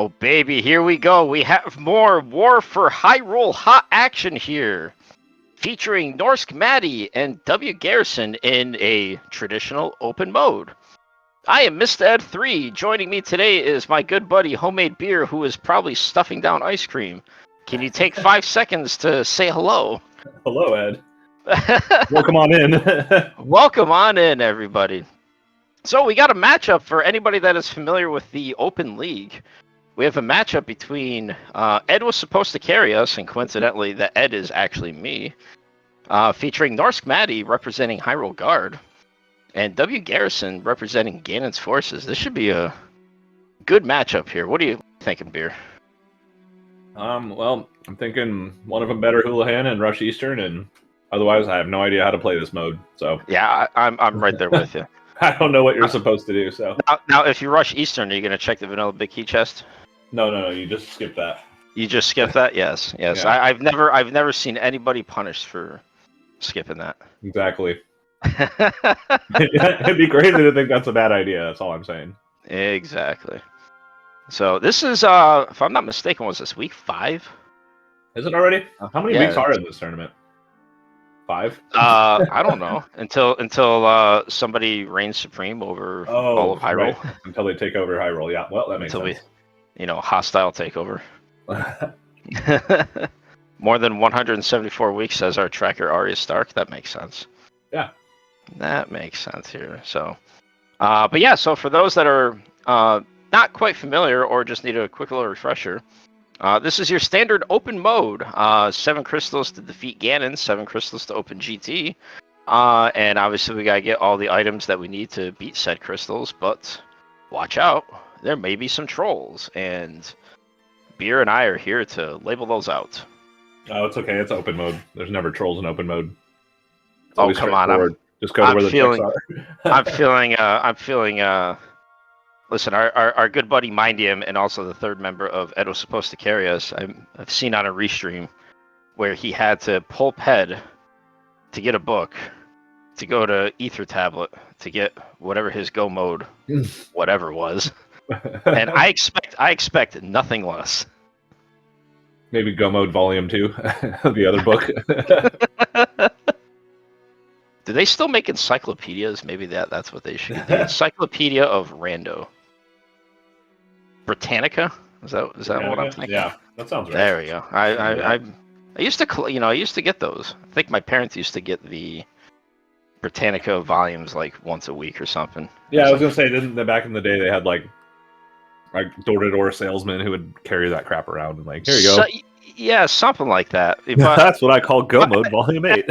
Oh baby, here we go. We have more War for Hyrule hot action here, featuring norskmatty and WGarrison in a traditional open mode. I am Mr. Ed 3. Joining me today is my good buddy Homemade Beer, who is probably stuffing down ice cream. Can you take 5 seconds to say hello? Hello, Ed. Welcome on in. Welcome on in, everybody. So we got a matchup for anybody that is familiar with the Open League. We have a matchup between Ed was supposed to carry us, and coincidentally, that Ed is actually me, featuring norskmatty representing Hyrule Guard, and WGarrison representing Ganons Forces. This should be a good matchup here. What are you thinking, Beer? Well, I'm thinking one of them better Houlihan and Rush Eastern, and otherwise I have no idea how to play this mode. So yeah, I'm right there with you. I don't know what you're supposed to do. So now, if you rush Eastern, are you gonna check the vanilla big key chest? No, you just skip that. You just skip that? Yes. Yeah. I've never seen anybody punished for skipping that. Exactly. It'd be crazy to think that's a bad idea. That's all I'm saying. Exactly. So this is, if I'm not mistaken, was this week 5? Is it already? How many weeks are in this tournament? 5? I don't know until somebody reigns supreme over all of Hyrule. Right. Until they take over Hyrule. Yeah. Well, that makes sense. Hostile takeover. More than 174 weeks, says our tracker Arya Stark. That makes sense. Yeah. That makes sense here. So, but yeah. So for those that are not quite familiar or just need a quick little refresher, this is your standard open mode. 7 crystals to defeat Ganon, 7 crystals to open GT, and obviously we gotta get all the items that we need to beat said crystals. But watch out, there may be some trolls, and Beer and I are here to label those out. Oh, it's okay. It's open mode. There's never trolls in open mode. Oh, come on! Just go to where the checks are. I'm feeling. Listen, our good buddy Mindium, and also the third member of Ed was supposed to carry us. I've seen on a restream where he had to pull Ped to get a book, to go to Ether Tablet to get whatever his go mode, whatever was. And I expect nothing less. Maybe Go Mode Volume 2, the other book. Do they still make encyclopedias? Maybe that's what they should get. The Encyclopedia of Rando. Britannica? Is that what I'm thinking? Yeah, that sounds right. There we go. I used to get those. I think my parents used to get the Britannica volumes like once a week or something. Yeah, I was gonna say, didn't back in the day they had like door-to-door salesmen who would carry that crap around and like, here you go. Yeah, something like that. But, that's what I call Go Mode Volume 8.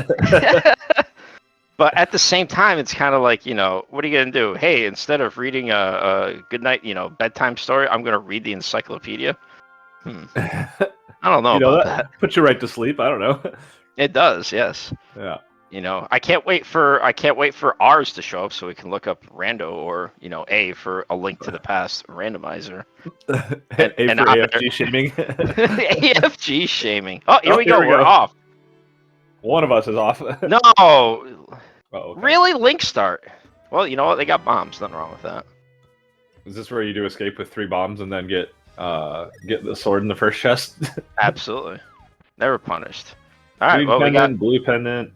But at the same time, it's kind of like, what are you going to do? Hey, instead of reading a good night, bedtime story, I'm going to read the encyclopedia. I don't know about that. Puts you right to sleep. I don't know. It does, yes. Yeah. I can't wait for ours to show up so we can look up Rando, or A for a link to the past randomizer. A for AFG shaming. AFG shaming. Oh, here we go. We're off. One of us is off. No. Okay. Really? Link start. Well, you know what? They got bombs. Nothing wrong with that. Is this where you do escape with 3 bombs and then get the sword in the first chest? Absolutely. Never punished. All right. Green pendant, blue pendant.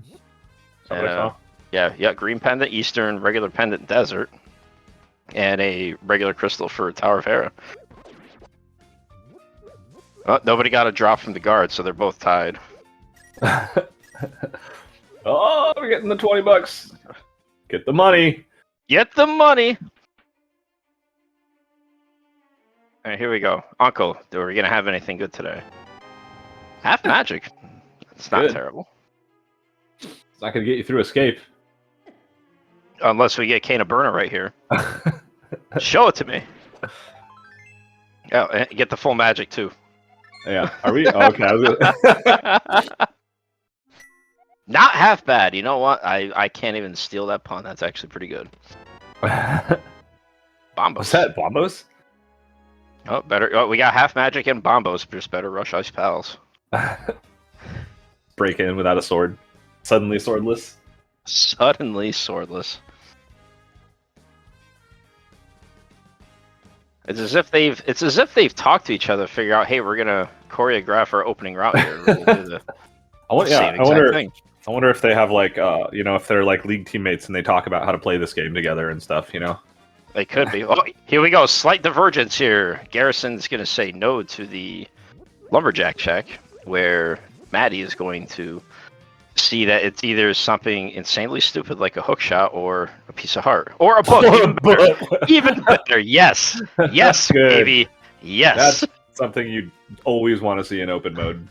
Yeah. Green pendant, Eastern, regular pendant, desert, and a regular crystal for Tower of Hera. Oh, nobody got a drop from the guard, so they're both tied. Oh, we're getting the $20. Get the money. Get the money. All right, here we go. Uncle, are we gonna have anything good today? Half magic. It's not terrible. It's not gonna get you through escape. Unless we get Kana Burner right here. Show it to me. Yeah, get the full magic too. Yeah. Are we? Oh, okay. Not half bad. You know what? I can't even steal that pun. That's actually pretty good. Bombos. What's that? Bombos? Oh, better. Oh, we got half magic and bombos. Just better rush ice pals. Break in without a sword. Suddenly swordless. Suddenly swordless. It's as if they've talked to each other, figure out, hey, we're gonna choreograph our opening route here. We're gonna do the same exact thing. I wonder if they have like, if they're like league teammates and they talk about how to play this game together and stuff. They could be. Oh, here we go. Slight divergence here. Garrison's gonna say no to the lumberjack check, where Maddie is going to see that it's either something insanely stupid like a hook shot or a piece of heart or a book. Even better. Yes. Yes, baby. Yes. That's something you always want to see in open mode.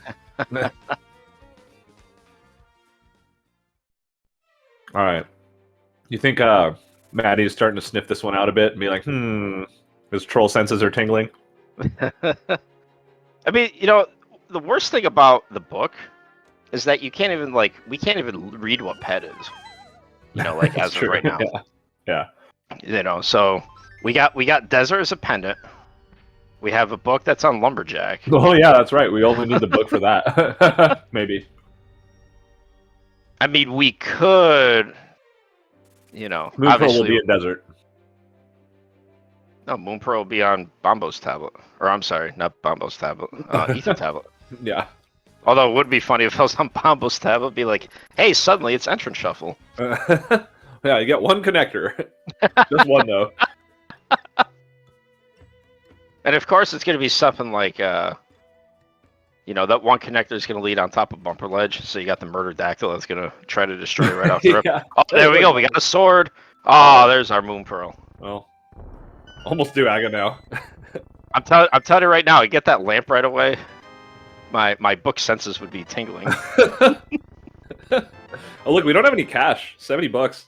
All right. You think Maddie's starting to sniff this one out a bit and be like, his troll senses are tingling? I mean, the worst thing about the book is that we can't even read what pet is. As of right now. Yeah. So we got desert as a pendant. We have a book that's on lumberjack. Oh yeah, that's right. We only need the book for that. Maybe. I mean, we could, Moonpearl will be in desert. No, Moonpearl will be on Bombo's tablet. Or I'm sorry, not Bombo's tablet. Ethan tablet. Yeah. Although it would be funny if I was on Bombo's tablet, it'd be like, hey, suddenly it's entrance shuffle. Yeah, you get one connector. Just one, though. And of course, it's going to be something like, that one connector is going to lead on top of Bumper Ledge. So you got the Murder Dactyl that's going to try to destroy it right off the rip. Yeah. Oh, there we go. We got a sword. Oh, there's our Moonpearl. Well, almost do Aga now. I'm telling you right now, I get that lamp right away. My book senses would be tingling. Oh, look, we don't have any cash. $70.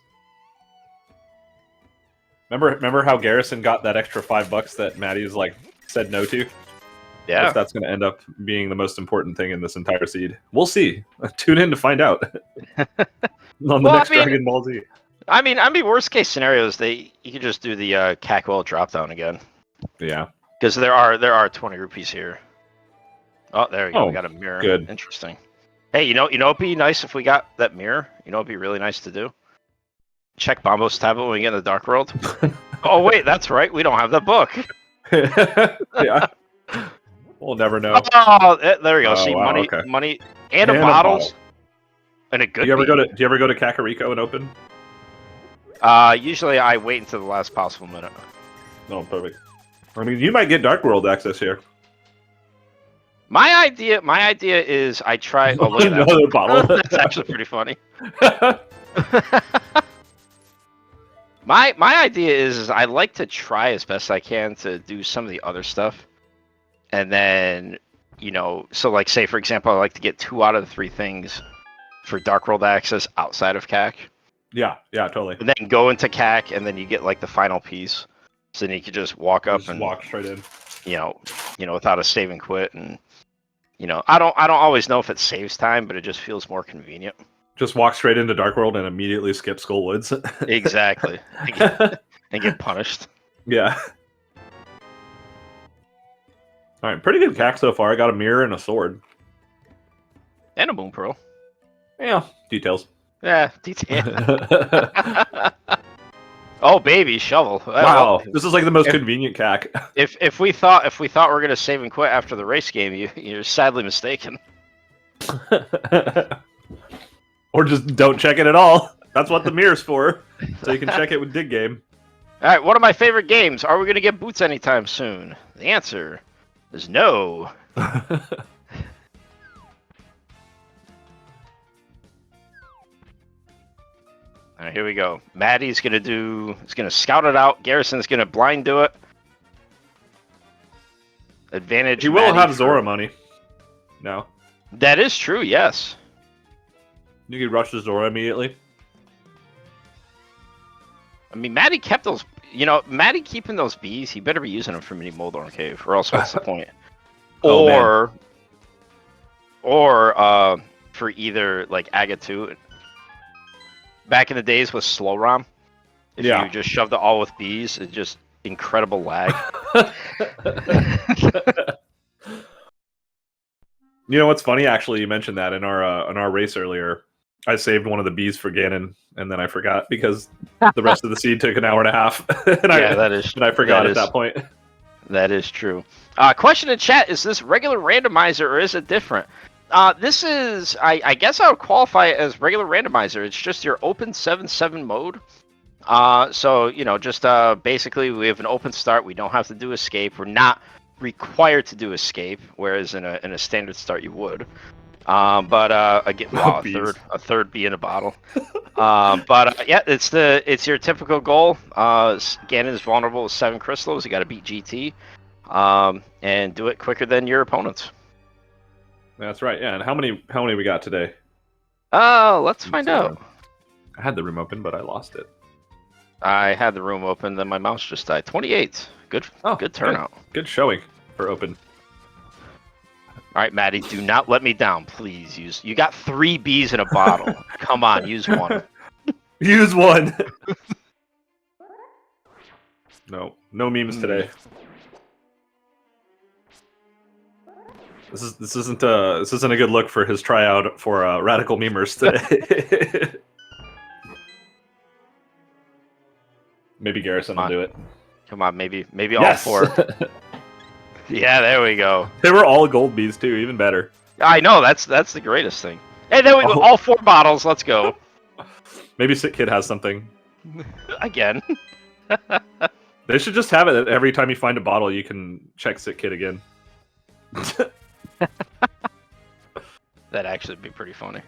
Remember how Garrison got that extra $5 that Maddie's said no to? Yeah. If that's going to end up being the most important thing in this entire seed. We'll see. Tune in to find out. On the next Dragon Ball Z. I mean, worst case scenario is you could just do the Cackwell drop down again. Yeah. Because there are 20 rupees here. Oh, there we go. We got a mirror. Good. Interesting. Hey, it'd be nice if we got that mirror. It'd be really nice to do. Check Bombo's tablet when we get in the Dark World. Oh, wait, that's right. We don't have the book. Yeah. We'll never know. Oh, there we go. See, wow, money, and a bottles. And a good. Do you ever go to Kakariko and open? Usually I wait until the last possible minute. Oh, perfect. I mean, you might get Dark World access here. My idea is I try. Oh, look at another that. bottle. That's actually pretty funny. My idea is I like to try as best I can to do some of the other stuff, and then so say for example, I like to get 2 out of the 3 things for Dark World access outside of CAC. Yeah, totally. And then go into CAC, and then you get the final piece, so then you could just walk up and walk straight in. Without a save and quit, and I don't always know if it saves time, but it just feels more convenient. Just walk straight into Dark World and immediately skip Skull Woods. Exactly. And get punished. Yeah. All right, pretty good CAC so far. I got a mirror and a sword. And a Moonpearl. Yeah, details. Yeah, details. Oh, baby, shovel. Wow, this is the most convenient CAC. If we thought we were gonna save and quit after the race game, you're sadly mistaken. Or just don't check it at all. That's what the mirror's for. So you can check it with Dig Game. All right, one of my favorite games. Are we gonna get boots anytime soon? The answer is no. All right, here we go. Maddie's gonna scout it out. Garrison's gonna blind do it. Advantage. He will have Zora money. No. That is true. Yes. You could rush to Zora immediately. I mean, Maddie kept those. Maddie keeping those bees. He better be using them for Mini Moldorm Cave, or else what's the point? Oh, or for either Aga 2. Back in the days with Slow ROM, if you just shoved it all with bees, it's just incredible lag. You know what's funny? Actually, you mentioned that in our race earlier. I saved one of the bees for Ganon, and then I forgot because the rest of the seed took an hour and a half, and I forgot at that point. That is true. Question in chat: is this regular randomizer or is it different? This is, I guess I would qualify it as regular randomizer. It's just your open 7-7 mode. So just basically we have an open start. We don't have to do escape. We're not required to do escape, whereas in a standard start you would. But again, wow, a third bee in a bottle. Yeah, it's your typical goal. Ganon is vulnerable with 7 crystals. You got to beat GT, and do it quicker than your opponents. That's right. Yeah, and how many we got today? Let's find out. I had the room open, but I lost it. I had the room open, then my mouse just died. 28. Good. Oh, good turnout. Good showing for open. All right, Maddie, do not let me down, please. You got 3 bees in a bottle. Come on, use one. Use one. No memes today. This isn't a good look for his tryout for radical memers today. Maybe Garrison will do it. Come on, maybe yes! All 4. Yeah, there we go. They were all gold bees too, even better. I know, that's the greatest thing. Hey, there we go, all 4 bottles, let's go. Maybe Sick Kid has something. Again. They should just have it every time you find a bottle, you can check Sick Kid again. That'd actually be pretty funny.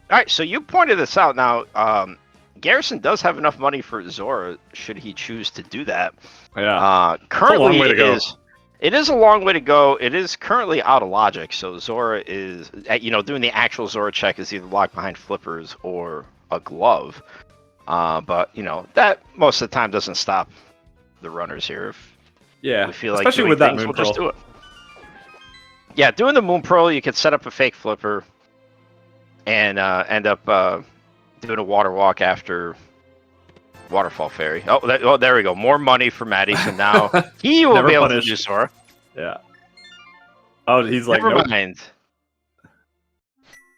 Alright, so you pointed this out. Now, Garrison does have enough money for Zora, should he choose to do that. Yeah. Currently, it is a long way to go. It is currently out of logic, so Zora is, doing the actual Zora check is either locked behind flippers or a glove. But, that most of the time doesn't stop the runners here. If we feel like especially with that Moon we'll Pearl. just do it. Yeah, doing the Moon Pearl, you could set up a fake flipper and end up doing a water walk after Waterfall Fairy. Oh, there we go. More money for Maddie, so now he will be able to do Sora. Yeah. Oh, he's like, never mind.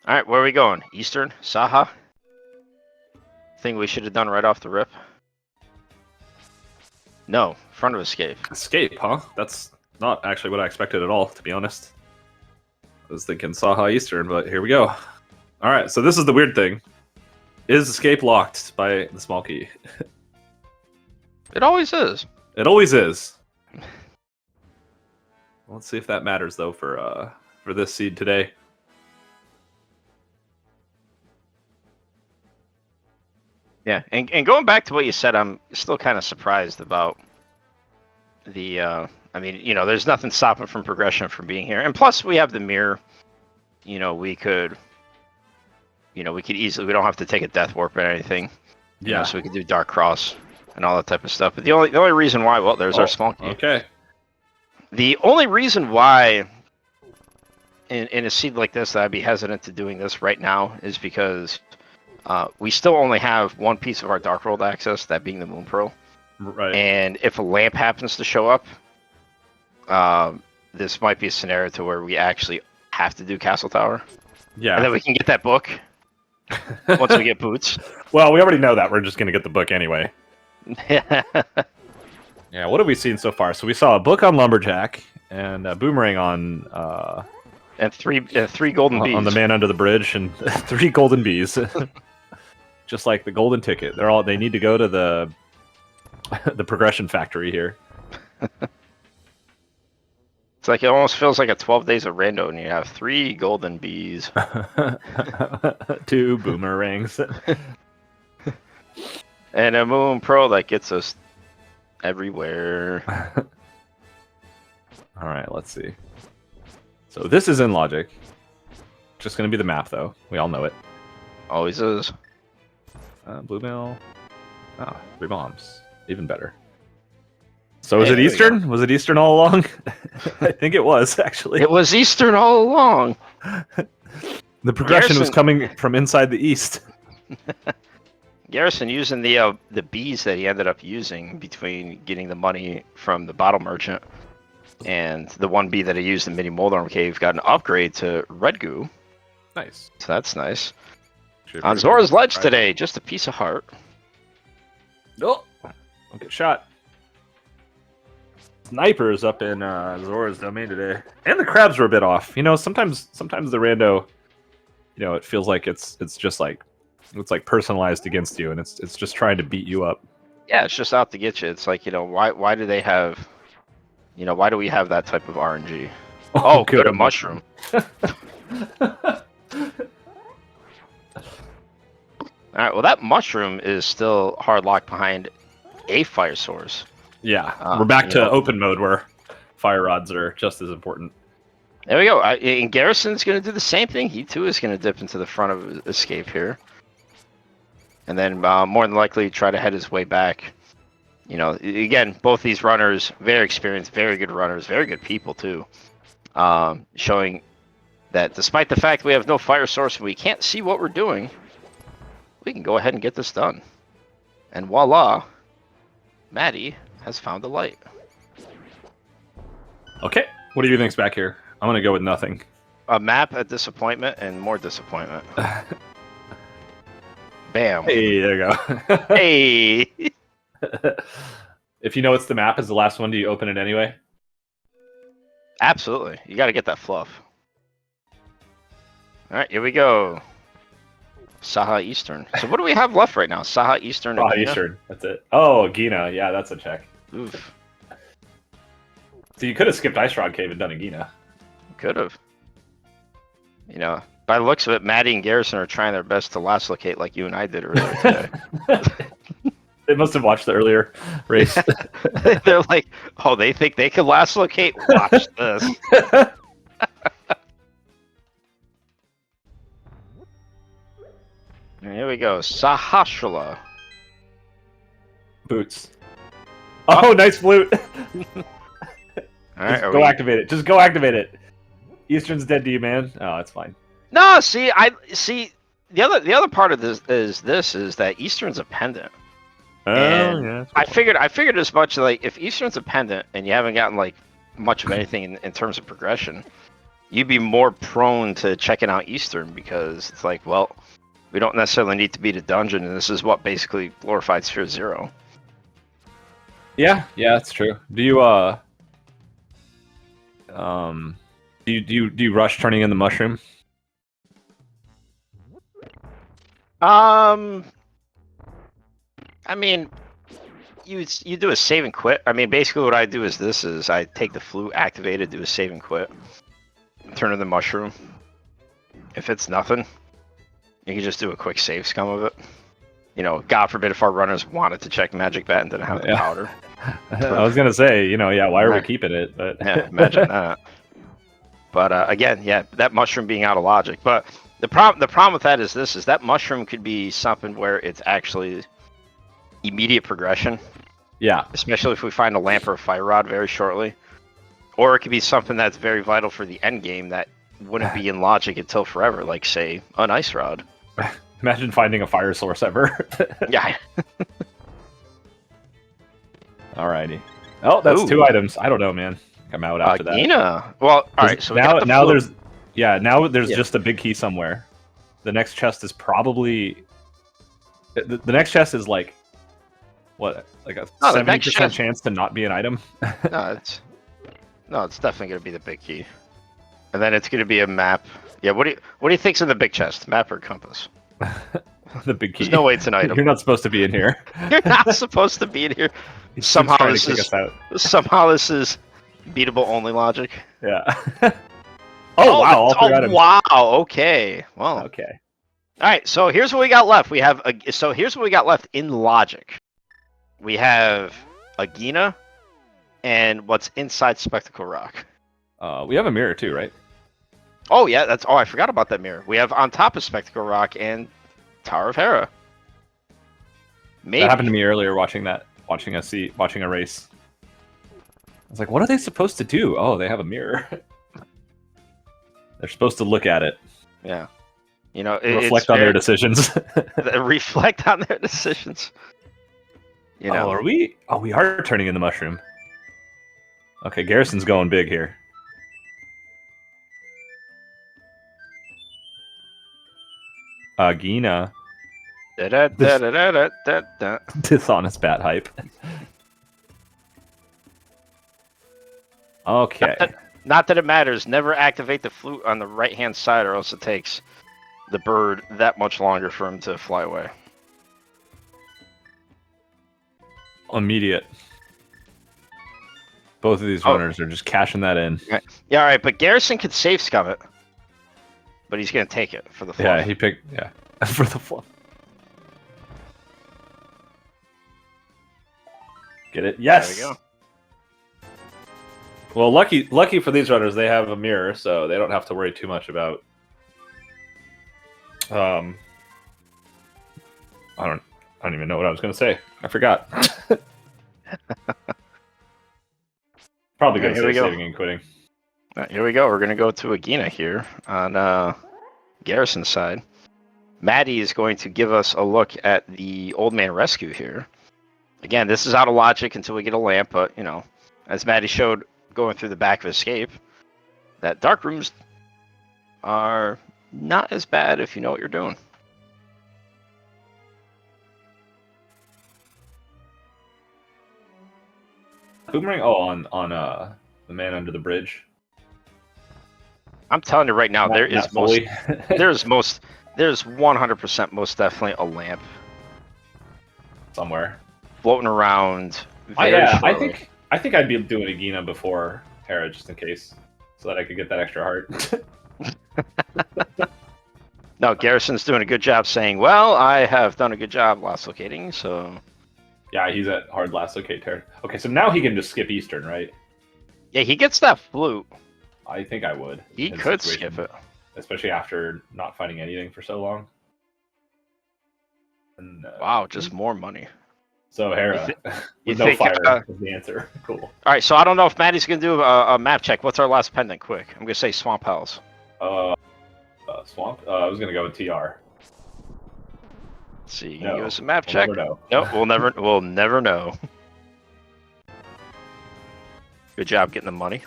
All right, where are we going? Eastern? Saha? Thing we should have done right off the rip? No, front of escape. Escape, huh? That's not actually what I expected at all, to be honest. I was thinking Saha Eastern, but here we go. All right, so this is the weird thing. Is escape locked by the small key? It always is. It always is. Let's see if that matters, though, for this seed today. Yeah, and going back to what you said, I'm still kind of surprised about the... I mean, there's nothing stopping from progression from being here. And plus, we have the mirror. We could easily... We don't have to take a Death Warp or anything. Yeah. So we could do Dark Cross and all that type of stuff. But the only reason why... Well, there's our small key. Okay. The only reason why in a seed like this that I'd be hesitant to doing this right now is because we still only have one piece of our Dark World access, that being the Moon Pearl. Right. And if a lamp happens to show up, this might be a scenario to where we actually have to do Castle Tower. Yeah. And then we can get that book once we get boots. Well, we already know that. We're just going to get the book anyway. Yeah, what have we seen so far? So we saw a book on Lumberjack and a boomerang on... and three golden bees. On the man under the bridge and 3 golden bees. Just like the golden ticket. They need to go to the progression factory here. It's like it almost feels like a 12 days of rando and you have 3 golden bees. 2 boomerangs. And a Moon Pearl that gets us everywhere. Alright, let's see. So this is in logic. Just going to be the map, though. We all know it. Always is. Blue mill. 3 bombs. Even better. So was it Eastern? Was it Eastern all along? I think it was, actually. It was Eastern all along. The progression was coming from inside the East. Garrison using the bees that he ended up using between getting the money from the bottle merchant and the 1 bee that he used in Mini Moldarm Cave got an upgrade to Red Goo. Nice. So that's nice. On Zora's Ledge today, just a piece of heart. Oh, don't get shot. snipers up in Zora's domain today, and the crabs were a bit off. You know, sometimes the rando, you know, it feels like it's just like it's like personalized against you, and it's just trying to beat you up. Yeah, it's just out to get you. It's like, you know, why do they have, you know, why do we have that type of RNG? Oh, good, a mushroom. All right, well, that mushroom is still hard locked behind a fire source. Yeah, we're back to open mode where fire rods are just as important. There we go. And Garrison's going to do the same thing. He too is going to dip into the front of escape here, and then more than likely try to head his way back. You know, again, both these runners, very experienced, very good runners, very good people too, showing that despite the fact we have no fire source and we can't see what we're doing, we can go ahead and get this done. And voila, Maddie has found the light. Okay, what do you think's back here? I'm gonna go with nothing. A map, a disappointment, and more disappointment. Bam. Hey, there you go. Hey. If you know it's the map is the last one, do you open it anyway? Absolutely. You got to get that fluff. All right, here we go. Saha Eastern. So what do we have left right now? Saha Eastern. Saha Eastern. That's it. Oh, Gina. Yeah, that's a check. Oof. So you could have skipped Ice Rod Cave and done a Gina. Could have. You know, by the looks of it, Maddie and Garrison are trying their best to last locate like you and I did earlier today. They must have watched the earlier race. They're like, oh, they think they can last locate? Watch this. And here we go. Sahashala. Boots. Oh, nice flute. All right, go activate it. Just go activate it. Eastern's dead to you, man. Oh, it's fine. No, see, the other part of this is that Eastern's a pendant. Yeah. I figured as much. Like, if Eastern's a pendant and you haven't gotten like much of anything in terms of progression, you'd be more prone to checking out Eastern because it's like, well, we don't necessarily need to beat a dungeon, and this is what basically glorified Sphere Zero. Yeah, that's true. Do you do you rush turning in the mushroom? I mean, you do a save and quit. I mean, basically what I do is I take the flute, activate it, do a save and quit, turn in the mushroom. If it's nothing, you can just do a quick save scum of it. You know, God forbid if our runners wanted to check Magic Bat and didn't have the powder. I was gonna say, you know, yeah, why are we keeping it? But yeah, imagine that. But again, yeah, that mushroom being out of logic. But the problem with that is that mushroom could be something where it's actually immediate progression. Yeah. Especially if we find a lamp or a fire rod very shortly. Or it could be something that's very vital for the end game that wouldn't be in logic until forever, like say an ice rod. Imagine finding a fire source ever. Yeah. Alrighty. Oh, that's Ooh. 2 items. I don't know, man. I'm out after that. Nina. Well, alright, so now there's just a big key somewhere. The next chest is probably the next chest is like what, like a 70% chance to not be an item? No, it's definitely gonna be the big key. And then it's gonna be a map. Yeah, what do you think's in the big chest? Map or compass? The big key. There's no way it's an item. You're not supposed to be in here. You're not supposed to be in here. Somehow this is beatable only logic. Yeah. Oh wow! All 3 items. Wow. Okay. Well. Okay. All right. So here's what we got left. Here's what we got left in logic. We have a Gina, and what's inside Spectacle Rock. We have a mirror too, right? Oh yeah, I forgot about that mirror. We have on top of Spectacle Rock and Tower of Hera. Maybe. That happened to me earlier watching a race. I was like, what are they supposed to do? Oh, they have a mirror. They're supposed to look at it. Yeah. You know, reflect on their decisions. Reflect on their decisions. You know. Oh, we are turning in the mushroom. Okay, Garrison's going big here. Gina. Dishonest bat hype. Okay. Not that it matters. Never activate the flute on the right-hand side, or else it takes the bird that much longer for him to fly away. Immediate. Both of these runners are just cashing that in. Yeah, all right, but Garrison could save scum it. But he's going to take it for the fluff. Yeah, he picked... Yeah, for the fluff. Get it? Yes! There we go. Well, lucky for these runners, they have a mirror, so they don't have to worry too much about... I don't even know what I was going to say. I forgot. Probably going to say saving and quitting. Right, here we go. We're going to go to Agina here on Garrison's side. Maddie is going to give us a look at the Old Man Rescue here. Again, this is out of logic until we get a lamp, but, you know, as Maddie showed going through the back of Escape, that dark rooms are not as bad if you know what you're doing. Boomerang? Oh, on the man under the bridge. I'm telling you right now, There's 100% most definitely a lamp somewhere floating around. Yeah, shortly. I think I'd be doing Agina before Hera just in case, so that I could get that extra heart. No, Garrison's doing a good job saying, well, I have done a good job last locating, so... Yeah, he's at hard last locate turn. Okay, so now he can just skip Eastern, right? Yeah, he gets that flute. I think I would. He could skip it. Especially after not finding anything for so long. And, wow, just more money. So Hera, with no fire is the answer. Cool. All right, so I don't know if Maddie's going to do a map check. What's our last pendant, quick? I'm going to say Swamp Hells. Swamp? I was going to go with TR. Let's see, can you give us a map check? Never know. Nope, we'll never know. Good job getting the money.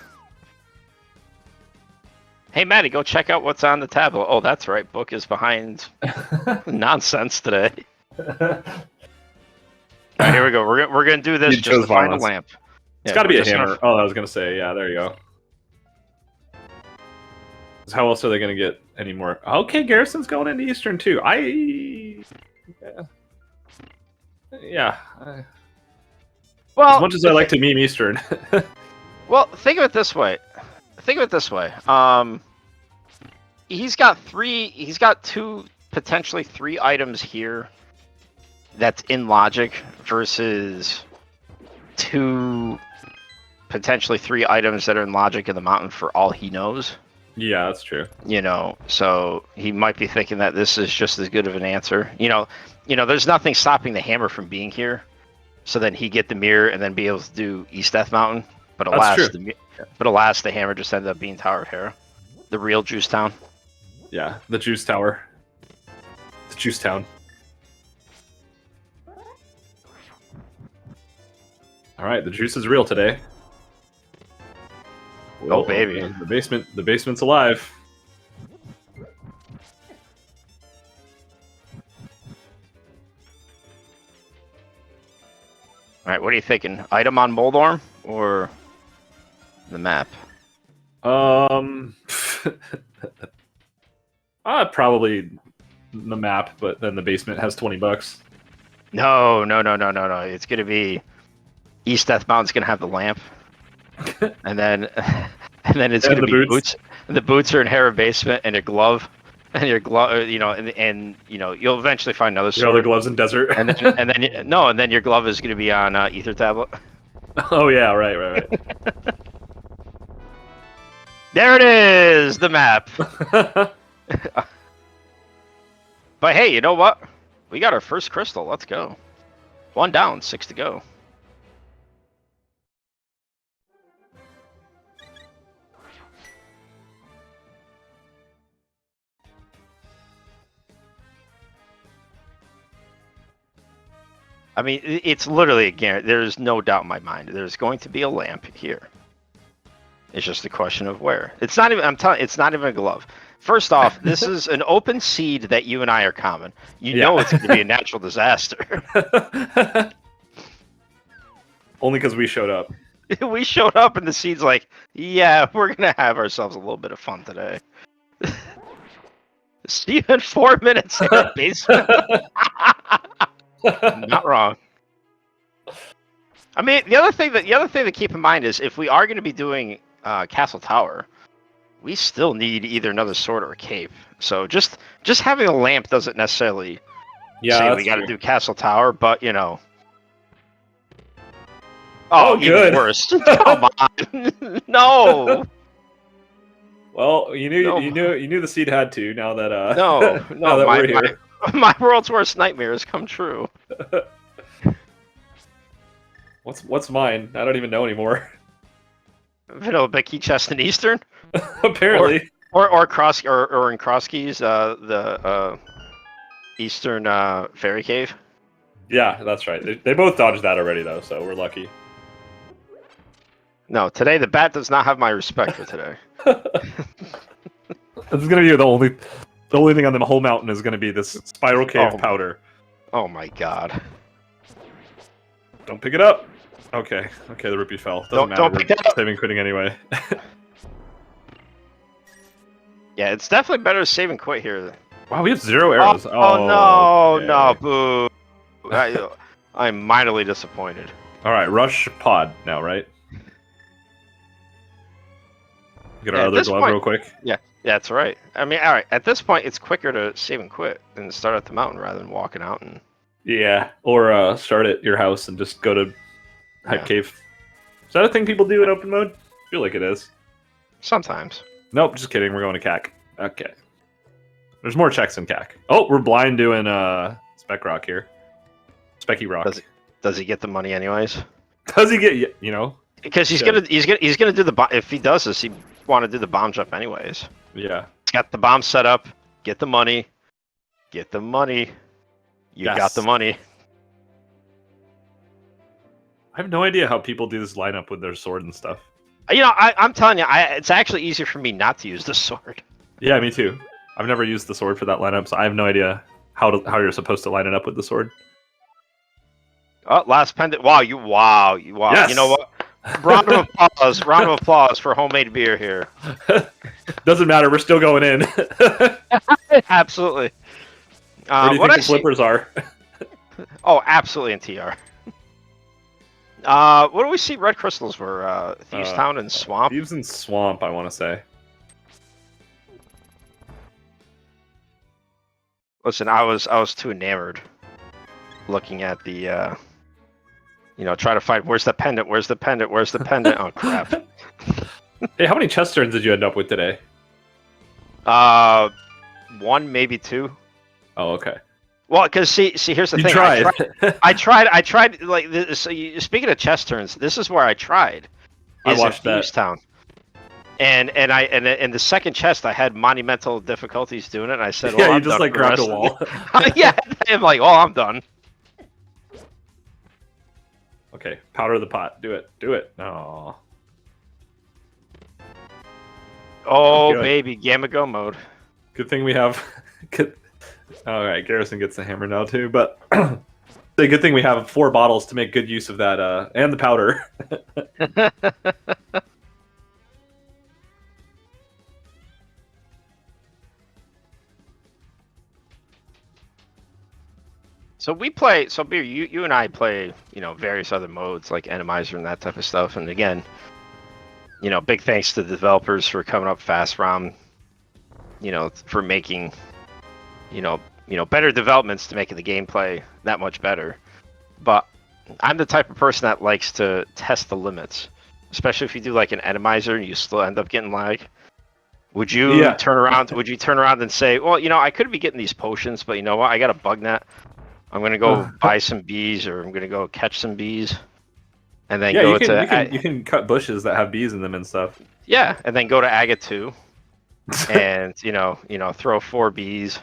Hey, Maddie, go check out what's on the tablet. Oh, that's right. Book is behind nonsense today. All right, here we go. We're gonna do this just to find a lamp. It's got to be a hammer. Oh, I was gonna say, yeah. There you go. How else are they gonna get any more? Okay, Garrison's going into Eastern too. Yeah. Well, as much as I like to meme Eastern. Well, think of it this way. He's got two, potentially three items here that's in logic versus two, potentially three items that are in logic in the mountain for all he knows. Yeah, that's true. You know, so he might be thinking that this is just as good of an answer. You know, there's nothing stopping the hammer from being here. So then he get the mirror and then be able to do East Death Mountain. But alas, the hammer just ended up being Tower of Hera, the real Juice Town. Yeah, the Juice Tower. The Juice Town. All right, the juice is real today. Oh, baby. The basement's alive. All right, what are you thinking? Item on Moldorm or the map? Probably the map, but then the basement has $20. No. It's gonna be East Death Mountain's gonna have the lamp, and then it's gonna be boots. And the boots are in Hera basement, and your glove, and you'll eventually find another sword. Your other gloves in desert, and then your glove is gonna be on Ether Tablet. Oh yeah, right. There it is, the map. But hey, you know what? We got our first crystal. Let's go. 1 down, 6 to go. I mean, it's literally a guarantee. There's no doubt in my mind. There's going to be a lamp here. It's just a question of where. It's not even. I'm telling. It's not even a glove. First off, this is an open seed that you and I are common. You know it's going to be a natural disaster. Only because we showed up. We showed up and the seed's like, yeah, we're gonna have ourselves a little bit of fun today. See you in 4 minutes in our basement. Not wrong. I mean, the other thing to keep in mind is if we are going to be doing Castle Tower, we still need either another sword or a cape. So just having a lamp doesn't necessarily say we got to do Castle Tower, but you know. Oh, even good. worse. Come on, no. Well, you knew the seed had to. Now that No, now that we're here, my world's worst nightmare has come true. What's mine? I don't even know anymore. Vanilla Becky Chest in Eastern. Apparently. Or cross or in Cross Keys, the Eastern Fairy Cave. Yeah, that's right. They both dodged that already though, so we're lucky. No, today the bat does not have my respect for today. This is gonna be the only thing on the whole mountain is gonna be this spiral cave powder. Oh my god! Don't pick it up. Okay, the rupee fell. Doesn't matter. Don't pick it up. Saving quitting anyway. Yeah, it's definitely better to save and quit here. Wow, we have 0 arrows. Oh okay. no, boo! I'm minorly disappointed. All right, rush pod now, right? Get our other glove real quick. Yeah, that's right. I mean, all right. At this point, it's quicker to save and quit and start at the mountain rather than walking out and. Yeah, or start at your house and just go to Hype Cave. Is that a thing people do in open mode? I feel like it is. Sometimes. Nope, just kidding. We're going to CAC. Okay. There's more checks in CAC. Oh, we're blind doing Spec Rock here. Specky Rock. Does he get the money anyways? Does he get, you know? Because he's gonna do the if he does this, he want to do the bomb jump anyways. Yeah. He's got the bomb set up. Get the money. Get the money. You got the money. I have no idea how people do this lineup with their sword and stuff. You know, I'm telling you, it's actually easier for me not to use the sword. Yeah, me too. I've never used the sword for that lineup, so I have no idea how you're supposed to line it up with the sword. Oh, last pendant. Wow. Yes! You know what? Round of applause for homemade beer here. Doesn't matter, we're still going in. Absolutely. Where do you think the flippers are? Oh, absolutely in TR. What do we see red crystals for? Thieves Town and Swamp? Thieves and Swamp, I want to say. Listen, I was too enamored looking at the, try to find, where's the pendant? Where's the pendant? Where's the pendant? Oh, crap. Hey, how many chest turns did you end up with today? 1, maybe 2. Oh, okay. Well, because see, here's the thing. Tried. I tried. Like, speaking of chest turns, this is where I tried. I watched that. Thieves Town. And the second chest, I had monumental difficulties doing it. And I said, "Well, yeah, I'm you just done like grabbed a wall." Yeah, I'm like, "Oh, I'm done." Okay, powder the pot. Do it. Oh. Oh, baby, Gamma Go mode. Good thing we have. All right, Garrison gets the hammer now too, but the good thing we have 4 bottles to make good use of that, and the powder. So we play. So Beer, you and I play. Various other modes like Enemizer and that type of stuff. And again, big thanks to the developers for coming up fast, ROM. For making, better developments to making the gameplay that much better. But I'm the type of person that likes to test the limits, especially if you do like an Enemizer and you still end up getting lag. Would you turn around? Would you turn around and say, "Well, I could be getting these potions, but you know what? I got a bug net. I'm gonna go buy some bees, or I'm gonna go catch some bees, and then go you can cut bushes that have bees in them and stuff. Yeah, and then go to Aga 2, and throw 4 bees."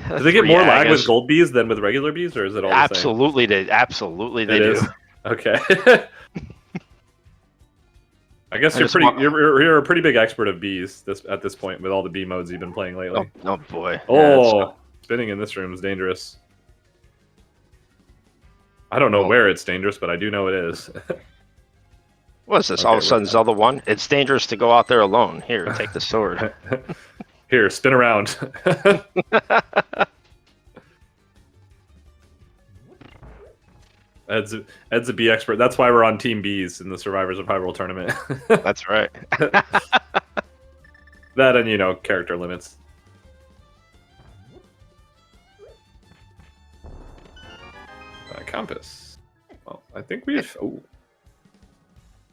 Do they get more lag with gold bees than with regular bees, or is it all the same? Absolutely they do. Okay. I guess you're a pretty big expert of bees at this point with all the bee modes you've been playing lately. Oh boy. Oh, spinning in this room is dangerous. I don't know where it's dangerous, but I do know it is. What is this? Okay, All of a sudden, we're fine. Zelda 1? It's dangerous to go out there alone. Here, take the sword. Here, spin around. Ed's a B expert. That's why we're on Team Bs in the Survivors of Hyrule tournament. That's right. That and, you know, character limits. Compass. Well, I think we've... Oh.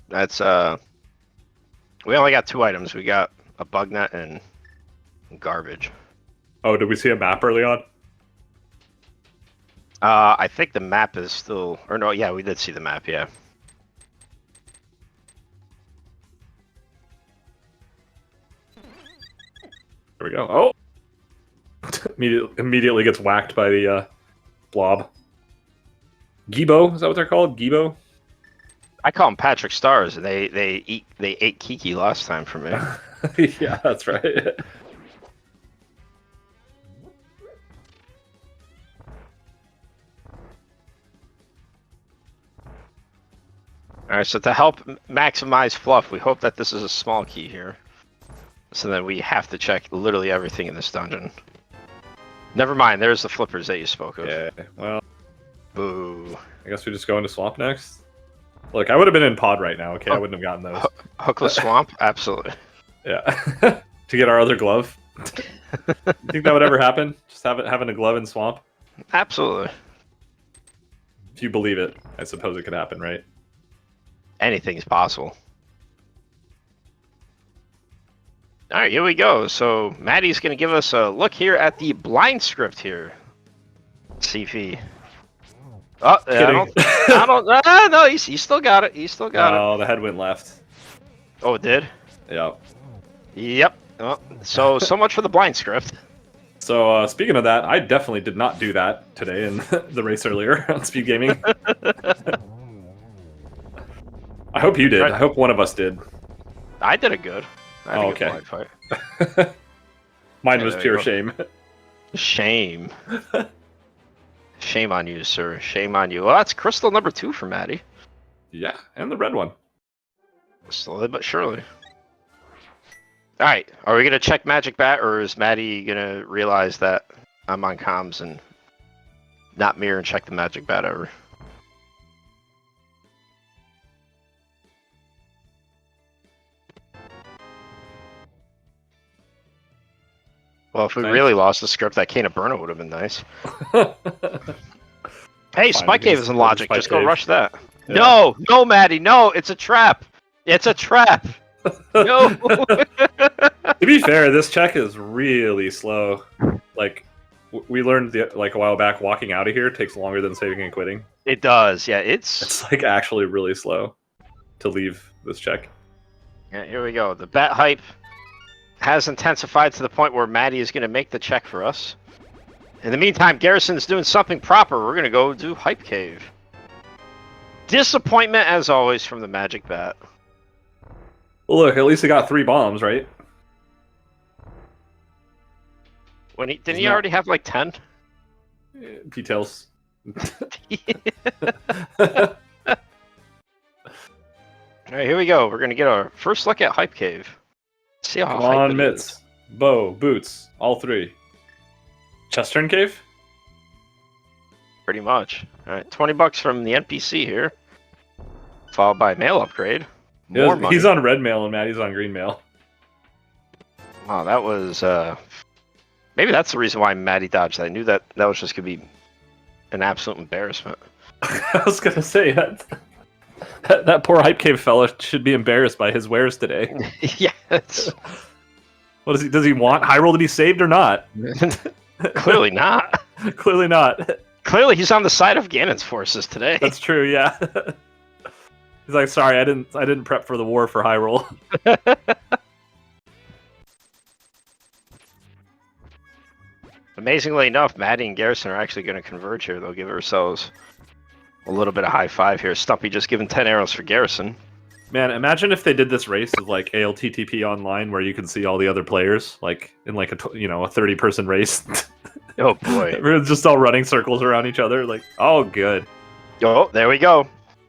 That's, we only got 2 items. We got a bug net and garbage. Oh, did we see a map early on? I think the map is still... Or no, yeah, we did see the map, yeah. There we go. Oh! Immediately gets whacked by the blob. Gibo? Is that what they're called? Gibo? I call them Patrick Stars, and they ate Kiki last time for me. Yeah, that's right. All right, so to help maximize fluff, we hope that this is a small key here. So then we have to check literally everything in this dungeon. Never mind, there's the flippers that you spoke of. Yeah, well... Boo. I guess we just go into Swamp next? Look, I would have been in Pod right now, okay? I wouldn't have gotten those. Hookless Swamp? Absolutely. Yeah. To get our other glove? You think that would ever happen? Just having a glove in Swamp? Absolutely. If you believe it, I suppose it could happen, right? Anything's possible. All right, here we go. So Maddie's going to give us a look here at the blind script here. CV. Oh, I don't. No, he still got it. He still got it. Oh, the head went left. Oh, it did? Yeah. Yep. Oh, so much for the blind script. So speaking of that, I definitely did not do that today in the race earlier on SpeedGaming. I hope you did. I hope one of us did. I did it good. I Oh, had a good okay. blind fight. Mine Yeah, was there pure you go. shame. Shame. Shame on you, sir. Shame on you. Well, that's crystal number 2 for Maddie. Yeah, and the red one. Slowly but surely. All right, are we gonna check Magic Bat, or is Maddie gonna realize that I'm on comms and not mirror and check the Magic Bat over? Well, if we Nice. really lost the script, that Cane of Burner would have been nice. Hey, Fine, Spike we can Cave isn't logic. Spike Just go Cave. rush that. Yeah. No, Maddie, no, it's a trap. It's a trap. No. To be fair, this check is really slow. Like, we learned like a while back, walking out of here takes longer than saving and quitting. It does, yeah. It's It's like actually really slow to leave this check. yeah. Here we go. The bat hype has intensified to the point where Maddie is going to make the check for us. In the meantime, Garrison's doing something proper. We're going to go do Hype Cave. Disappointment, as always, from the Magic Bat. Well, look, at least he got 3 bombs, right? When didn't Isn't he that- already have like 10? Details. All right, here we go. We're going to get our first look at Hype Cave. See how Come hype on, it mitts, is. bow, boots, all 3. Chest turn cave? Pretty much. All right, $20 from the NPC here, followed by mail upgrade. More money. He's on red mail and Maddie's on green mail. Wow, that was maybe that's the reason why Maddie dodged. I knew that was just gonna be an absolute embarrassment. I was gonna say that poor hype cave fella should be embarrassed by his wares today. Yeah, it's What is he? Does he want Hyrule to be saved or not? clearly not. Clearly not. Clearly, he's on the side of Ganons Forces today. That's true. Yeah. He's like, sorry, I didn't prep for the war for Hyrule. Amazingly enough, Maddie and Garrison are actually going to converge here. They'll give ourselves a little bit of high five here. Stumpy just giving 10 arrows for Garrison. Man, imagine if they did this race of like ALTTP online, where you can see all the other players, like in like a 30-person race. Oh boy! We're just all running circles around each other. Like, oh, good. Oh, there we go.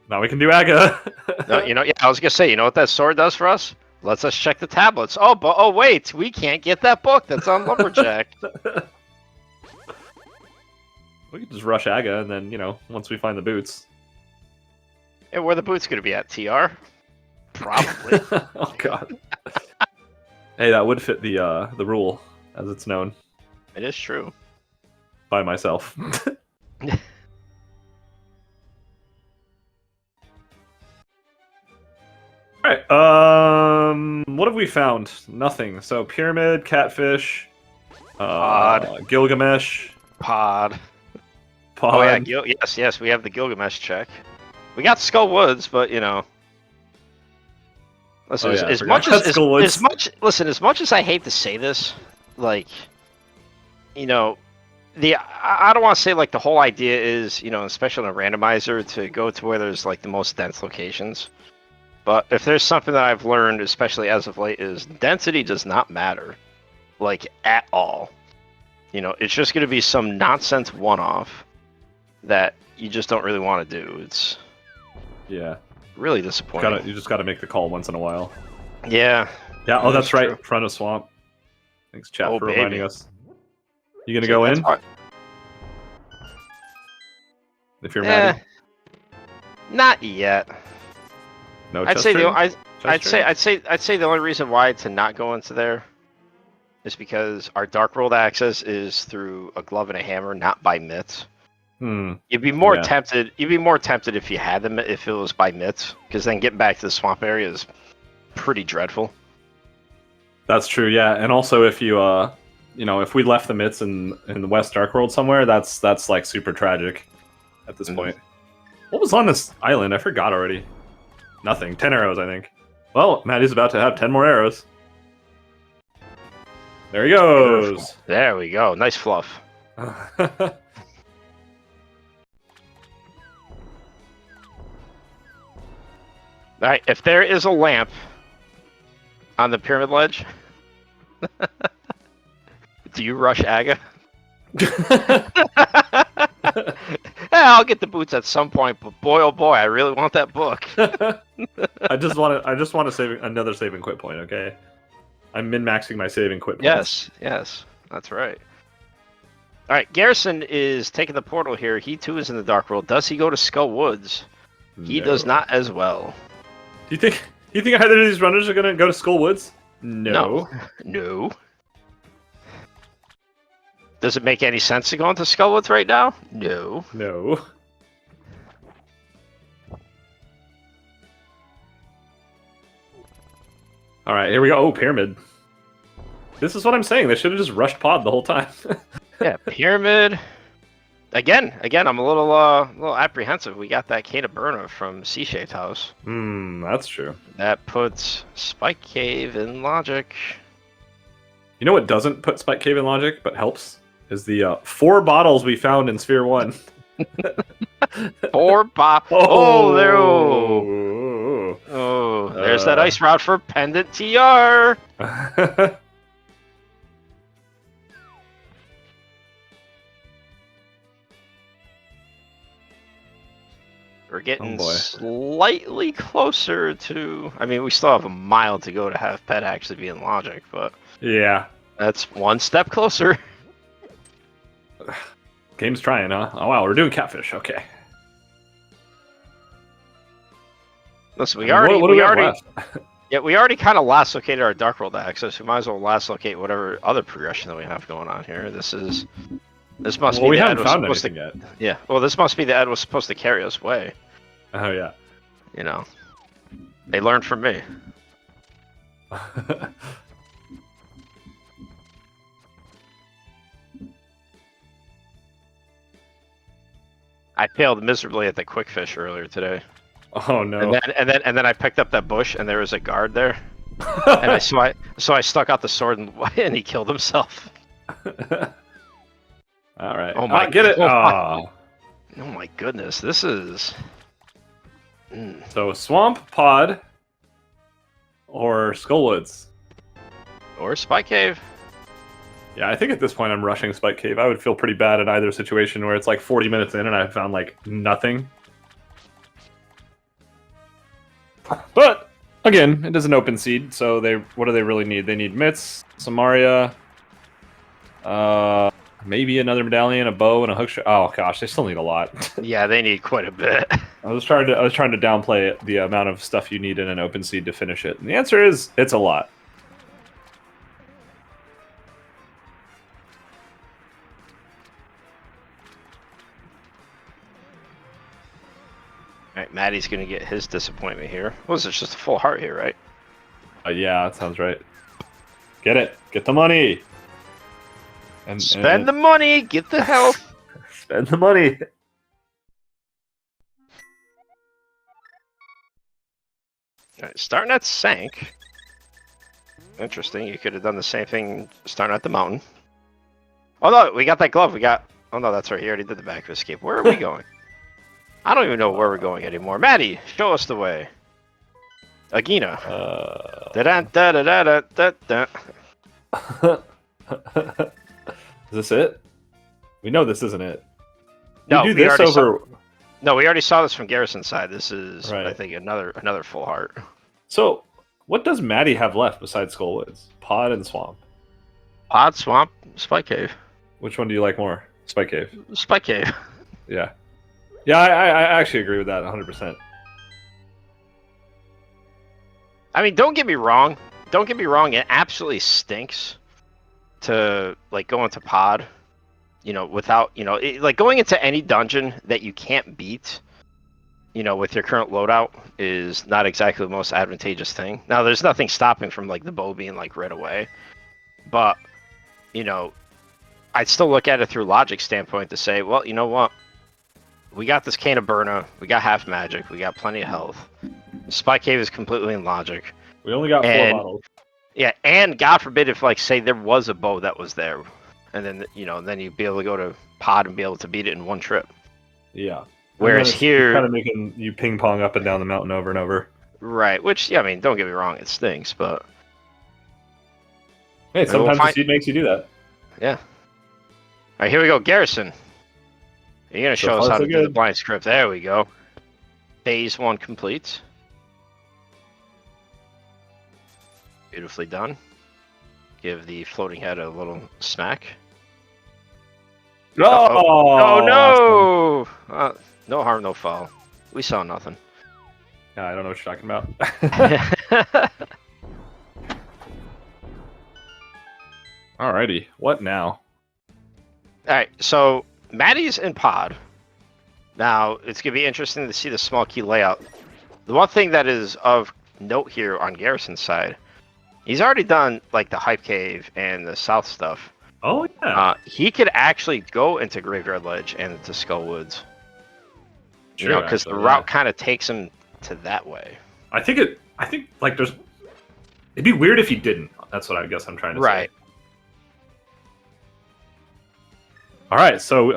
Now we can do Aga. No, yeah, I was gonna say, you know what that sword does for us? Lets us check the tablets. Oh, but wait, we can't get that book that's on Lumberjack. We could just rush Aga, and then once we find the boots. And where the boots gonna be at? TR? Probably. Oh god. Hey, that would fit the rule as it's known It is true. by myself. Alright, what have we found? Nothing. So pyramid, catfish, Pod. Gilgamesh, Pod. pod. Oh yeah, yes, we have the Gilgamesh check. We got Skull Woods, but listen, as much as much as I hate to say this, like, I don't want to say like the whole idea is, especially in a randomizer, to go to where there's like the most dense locations. But if there's something that I've learned, especially as of late, is density does not matter, like, at all. It's just going to be some nonsense one-off that you just don't really want to do. It's really disappointing. You just got to make the call once in a while. Yeah. Yeah. Oh, that's right. Front of swamp. Thanks, chat, for reminding us. You gonna go in? If you're ready. Not yet. No. I'd say the only reason why to not go into there is because our Dark World access is through a glove and a hammer, not by mitts. You'd be more tempted. You'd be more tempted if you had them if it was by mitts, because then getting back to the swamp area is pretty dreadful. That's true. Yeah, and also if you if we left the mitts in the West Dark World somewhere, that's like super tragic at this point. What was on this island? I forgot already. Nothing. 10 arrows, I think. Well, Maddie's about to have 10 more arrows. There he goes. There we go. Nice fluff. Alright, if there is a lamp on the pyramid ledge, do you rush Aga? I'll get the boots at some point, but boy oh boy, I really want that book. I just want to save another save and quit point, okay? I'm min-maxing my save and quit points. Yes, that's right. Alright, Garrison is taking the portal here. He too is in the Dark World. Does he go to Skull Woods? He does not as well. Do you think either of these runners are gonna go to Skull Woods? No. Does it make any sense to go into Skull Woods right now? No. Alright, here we go. Oh, pyramid. This is what I'm saying. They should have just rushed pod the whole time. Yeah, pyramid. Again, I'm a little apprehensive. We got that Cane of Burna from C-Shaped House. That's true. That puts Spike Cave in logic. You know what doesn't put Spike Cave in logic, but helps? Is the 4 bottles we found in Sphere 1. 4 bottles. Oh, there. Oh, there's that ice route for Pendant TR. We're getting slightly closer to... I mean, we still have a mile to go to have Pet actually be in logic, but... Yeah. That's one step closer. Game's trying, huh? Oh, wow, we're doing catfish. Okay. Listen, we already kind of last located our Dark World access. We might as well last locate whatever other progression that we have going on here. This must be. We haven't found anything yet. Yeah. Well, this must be the Ed was supposed to carry us away. Oh yeah. They learned from me. I failed miserably at the quick fish earlier today. Oh no! And then I picked up that bush and there was a guard there, and I stuck out the sword and he killed himself. All right. Oh my! Get it! Oh my goodness! This is. So swamp pod, or Skullwoods, or Spike Cave. Yeah, I think at this point I'm rushing Spike Cave. I would feel pretty bad in either situation where it's like 40 minutes in and I found like nothing. But again, it is an open seed, so what do they really need? They need mitts, Samaria, maybe another medallion, a bow, and a hookshot. Oh gosh, they still need a lot. Yeah, they need quite a bit. I was trying to downplay the amount of stuff you need in an open seed to finish it. And the answer is it's a lot. All right, Maddie's gonna get his disappointment here. What was it? Just a full heart here, right? Yeah, that sounds right. Get it. Get the money. And Spend the money. Get the health. Spend the money. All right, starting at Sank. Interesting. You could have done the same thing starting at the mountain. Oh no, we got that glove. We got. Oh no, that's right. He already did the back escape. Where are we going? I don't even know where we're going anymore. Maddie, show us the way. Agina. Is this it? We know this isn't it. No, we do this over. No, we already saw this from Garrison's side. This is, right. I think, another full heart. So, what does Maddie have left besides Skullwoods? Pod and Swamp. Pod, Swamp, Spike Cave. Which one do you like more? Spike Cave. Spike Cave. Yeah. Yeah, I actually agree with that 100%. I mean, don't get me wrong. Don't get me wrong. It absolutely stinks to like go into Pod, you know, without, you know, like going into any dungeon that you can't beat, you know, with your current loadout is not exactly the most advantageous thing. Now, there's nothing stopping from like the bow being like right away, but you know, I'd still look at it through logic standpoint to say, well, you know what? We got this Cane of Burna, we got half magic, we got plenty of health. Spike Cave is completely in logic. We only got 4 bottles. Yeah, and God forbid if, like, say there was a bow that was there, and then, you know, then you'd be able to go to Pod and be able to beat it in one trip. Yeah. Whereas here... kind of making you ping pong up and down the mountain over and over. Right, which, yeah, I mean, don't get me wrong, it stinks, but... Hey, sometimes the seed makes you do that. Yeah. Alright, here we go, Garrison. You're going to show us how to do the blind script. There we go. Phase 1 complete. Beautifully done. Give the floating head a little smack. Oh no! No harm, no foul. We saw nothing. I don't know what you're talking about. Alrighty, what now? Alright, so Maddie's in Pod. Now, it's going to be interesting to see the small key layout. The one thing that is of note here on Garrison's side, he's already done like the Hype Cave and the South stuff. Oh, yeah. He could actually go into Graveyard Ledge and into Skullwoods. Sure, you know, because the route kind of takes him to that way. I think like it'd be weird if he didn't. That's what I guess I'm trying to say. Right. All right, so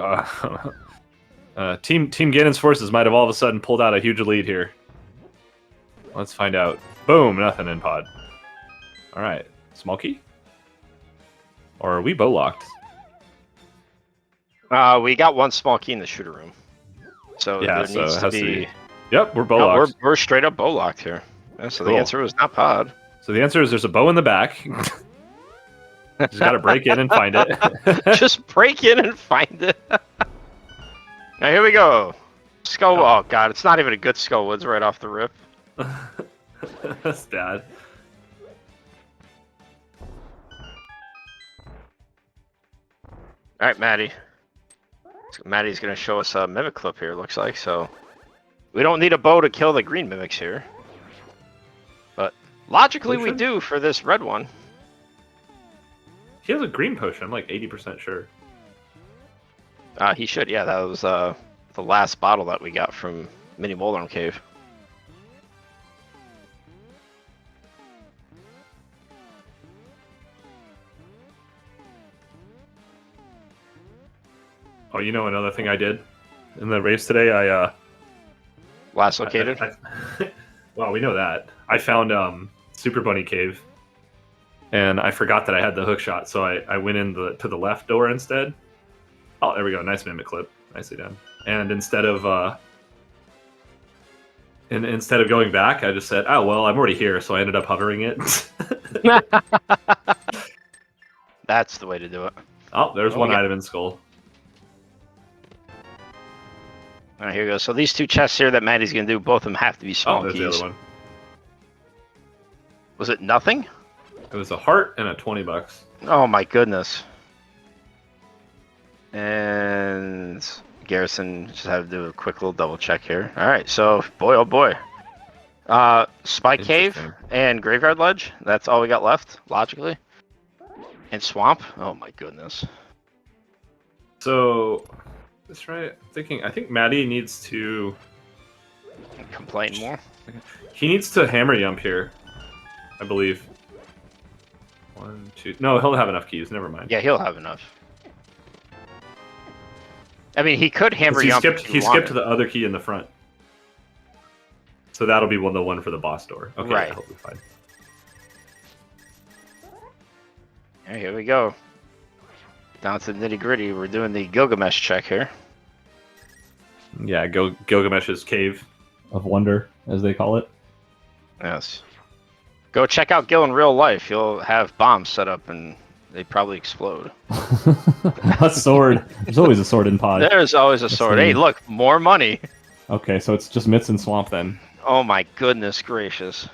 Team Ganons Forces might have all of a sudden pulled out a huge lead here. Let's find out. Boom, nothing in Pod. All right, small key? Or are we bow locked? We got one small key in the shooter room. So yeah, there needs to be... Yep, we're bow locked. We're straight up bow locked here. Yeah, so cool. The answer was not Pod. So the answer is there's a bow in the back. Just gotta break in and find it. Just break in and find it. Now here we go. Oh god, it's not even a good Skullwoods right off the rip. That's bad. Alright, Maddie. Maddie's gonna show us a mimic clip here, looks like, so we don't need a bow to kill the green mimics here. But logically we do for this red one. He has a green potion, I'm like 80% sure. He should, yeah, that was the last bottle that we got from Mini Moldarm Cave. Oh, you know another thing I did in the race today? I last located? Well, we know that. I found Super Bunny Cave. And I forgot that I had the hook shot, so I went in to the left door instead. Oh, there we go. Nice mimic clip. Nicely done. And instead of And instead of going back, I just said, "Oh well, I'm already here," so I ended up hovering it. That's the way to do it. Oh, there's one Okay. item in Skull. All right, here we go. So these two chests here that Maddie's gonna do, both of them have to be small Oh, there's keys. the other one. Was it nothing? It was a heart and a $20. Oh my goodness. And Garrison just have to do a quick little double check here. All right, so boy, oh boy. Spy Cave and Graveyard Ledge. That's all we got left, logically. And Swamp. Oh my goodness. So, that's right. I think Maddie needs to. Complain more. He needs to hammer yump here, I believe. 1, 2. No, he'll have enough keys. Never mind. Yeah, he'll have enough. I mean, he could hammer yump. He skipped to the other key in the front. So that'll be the one for the boss door. Okay, right. That'll be fine. Yeah, here we go. Down to the nitty gritty. We're doing the Gilgamesh check here. Yeah, Gilgamesh's Cave of Wonder, as they call it. Yes. Go check out Gil in real life. He'll have bombs set up and they probably explode. A sword. There's always a sword in pod. There's always a sword. Hey, look, more money. Okay, so it's just Mitts and Swamp then. Oh my goodness gracious.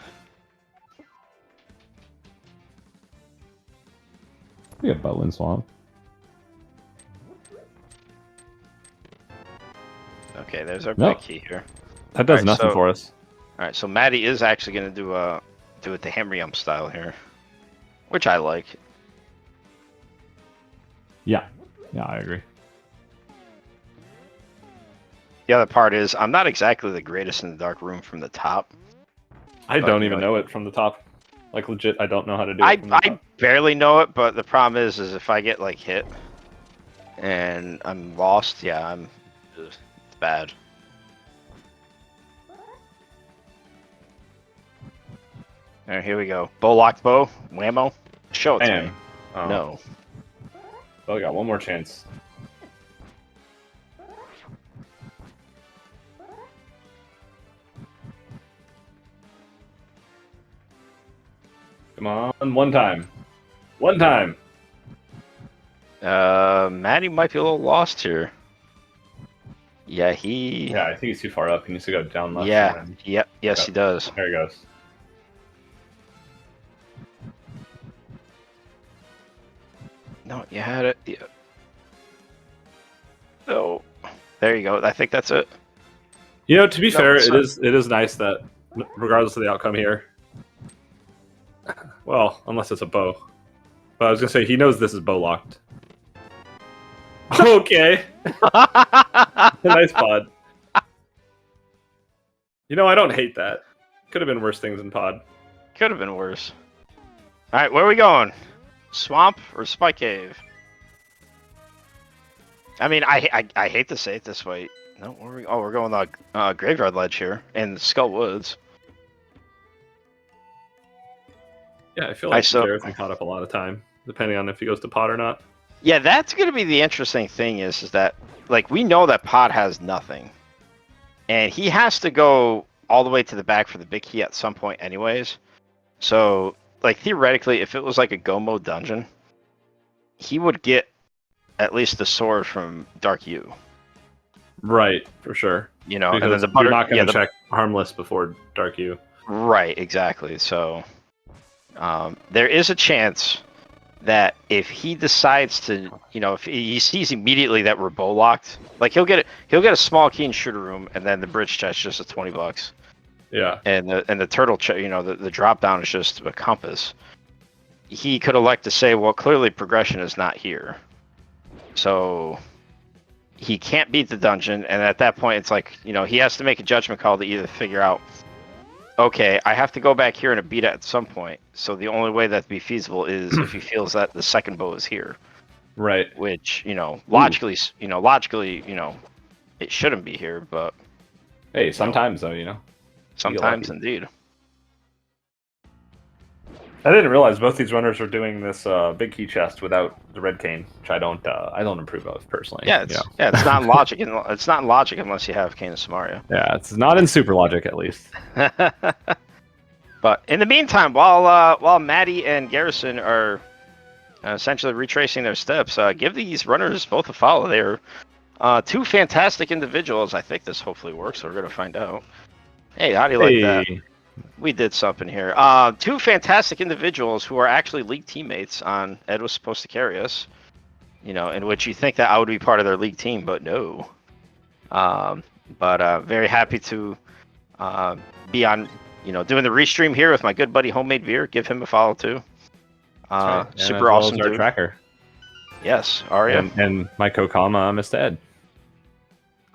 We have Bow and Swamp. Okay, there's our big key here. That does nothing for us. All right, so Maddie is actually going to do it the hammer yump style here, which I like. Yeah, I agree. The other part is I'm not exactly the greatest in the dark room from the top. I don't even know it from the top. Like legit, I don't know how to do it. I barely know it, but the problem is if I get like hit and I'm lost, yeah, it's bad. All right, here we go. Locked bow, whammo. Show it to me. Oh. No. Well, I got one more chance. Come on, one time. One time. Maddie might be a little lost here. Yeah, Yeah, I think he's too far up. He needs to go down left. Yeah. Yep. Yes, he does. There he goes. No, you had it. Yeah. Oh, there you go. I think that's it. You know, to be fair, it is nice that regardless of the outcome here. Well, unless it's a bow. But I was gonna say he knows this is bow locked. Okay. Nice pod. You know, I don't hate that. Could have been worse things in pod. Could have been worse. All right, where are we going? Swamp or Spy Cave? I mean, I hate to say it this way. No, where are we? Oh, we're going the Graveyard Ledge here in Skull Woods. Yeah, I feel like Garrison caught up a lot of time, depending on if he goes to pod or not. Yeah, that's gonna be the interesting thing is that like we know that pod has nothing, and he has to go all the way to the back for the big key at some point, anyways. So like theoretically, if it was like a go mode dungeon, he would get at least the sword from Dark U. Right, for sure. You know, because and then the you're not going to check harmless before Dark U. Right, exactly. So there is a chance that if he decides to, you know, if he sees immediately that we're bow locked, like he'll get a small key in shooter room, and then the bridge chest just at $20. Yeah. And the turtle, you know, the drop down is just a compass. He could elect to say, well, clearly progression is not here, so he can't beat the dungeon. And at that point, it's like, you know, he has to make a judgment call to either figure out, okay, I have to go back here and beat it at some point. So the only way that'd be feasible is if he feels that the second bow is here. Right. Which, you know, logically, it shouldn't be here, but hey, sometimes though, you know. Sometimes indeed. I didn't realize both these runners are doing this big key chest without the red cane, which I don't approve of personally. Yeah, it's not in logic. It's not in logic unless you have Kane and Samaria. Yeah, it's not in super logic at least. But in the meantime, while Maddie and Garrison are essentially retracing their steps, give these runners both a follow. They're two fantastic individuals. I think this hopefully works, so we're going to find out. Hey, how do you like that? We did something here. Two fantastic individuals who are actually league teammates on Ed Was Supposed to Carry Us, in which you think that I would be part of their league team, but no. But very happy to be on, doing the restream here with my good buddy Homemade Beer. Give him a follow too. Right. Super awesome our dude. Tracker. Yes, Arya. And my co-com, Mr. Ed.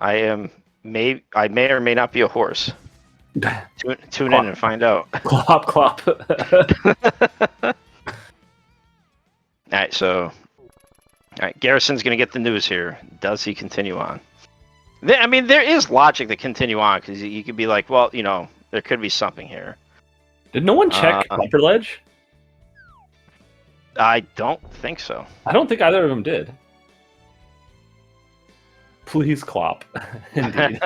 I may or may not be a horse. Tune in and find out. Clop, clop. All right, Garrison's going to get the news here. Does he continue on? I mean, there is logic to continue on, because you could be like, well, there could be something here. Did no one check upper ledge? I don't think so. I don't think either of them did. Please clop. Indeed.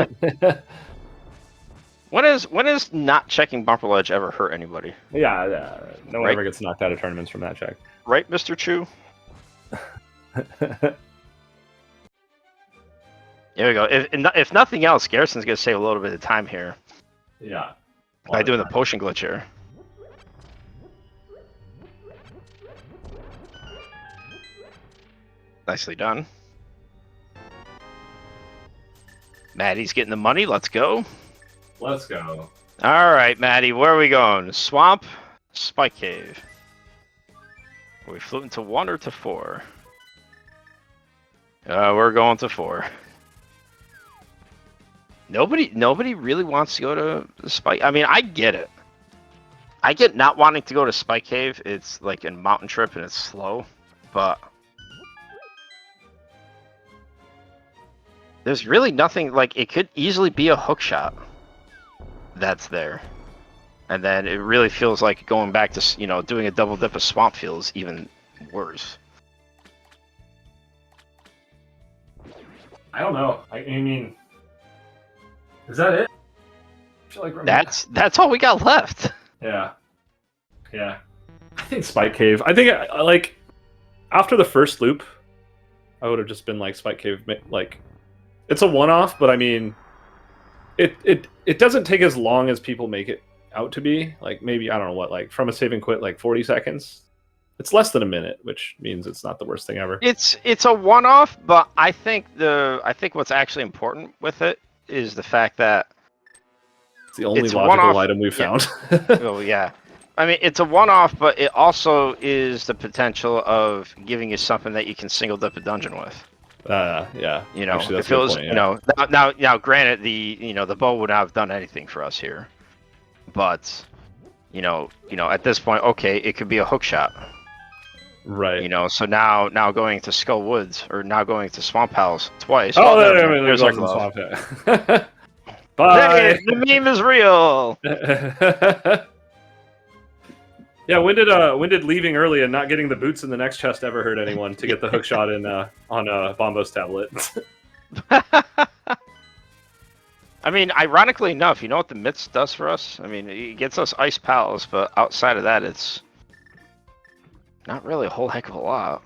When is not checking bumper ledge ever hurt anybody? Yeah, no one ever gets knocked out of tournaments from that check. Right, Mr. Chu? Here we go. If nothing else, Garrison's going to save a little bit of time here. Yeah. By doing the potion glitch here. Nicely done. Maddie's getting the money. Let's go. Let's go. All right, Maddie, where are we going? Swamp, Spike Cave. Are we floating to 1 or to 4? We're going to 4. Nobody really wants to go to the Spike. I mean, I get it. I get not wanting to go to Spike Cave. It's like a mountain trip and it's slow, but there's really nothing. Like, it could easily be a hook shot that's there, and then it really feels like going back to doing a double dip of Swamp feels even worse. I don't know. I mean, is that it? I feel like that's all we got left. Yeah. I think Spike Cave. I think like after the first loop, I would have just been like Spike Cave. Like, it's a one-off, but I mean, it doesn't take as long as people make it out to be. Like, maybe, I don't know what, like from a save and quit, like 40 seconds. It's less than a minute, which means it's not the worst thing ever. It's a one-off, but I think what's actually important with it is the fact that it's the only logical item we've found. Oh yeah. I mean, it's a one-off, but it also is the potential of giving you something that you can single dip a dungeon with. Yeah. Actually, if it was, point, yeah. Now, granted, the bow would not have done anything for us here, but, at this point, okay, it could be a hook shot. Right. So now going to Skull Woods, or now going to Swamp House twice. Oh, there's our glove. Swamp. Bye. Hey, the meme is real. Yeah, when did leaving early and not getting the boots in the next chest ever hurt anyone to get the hook shot in on Bombo's tablet? I mean, ironically enough, you know what the Mitts does for us? I mean, it gets us Ice Pals, but outside of that, it's not really a whole heck of a lot.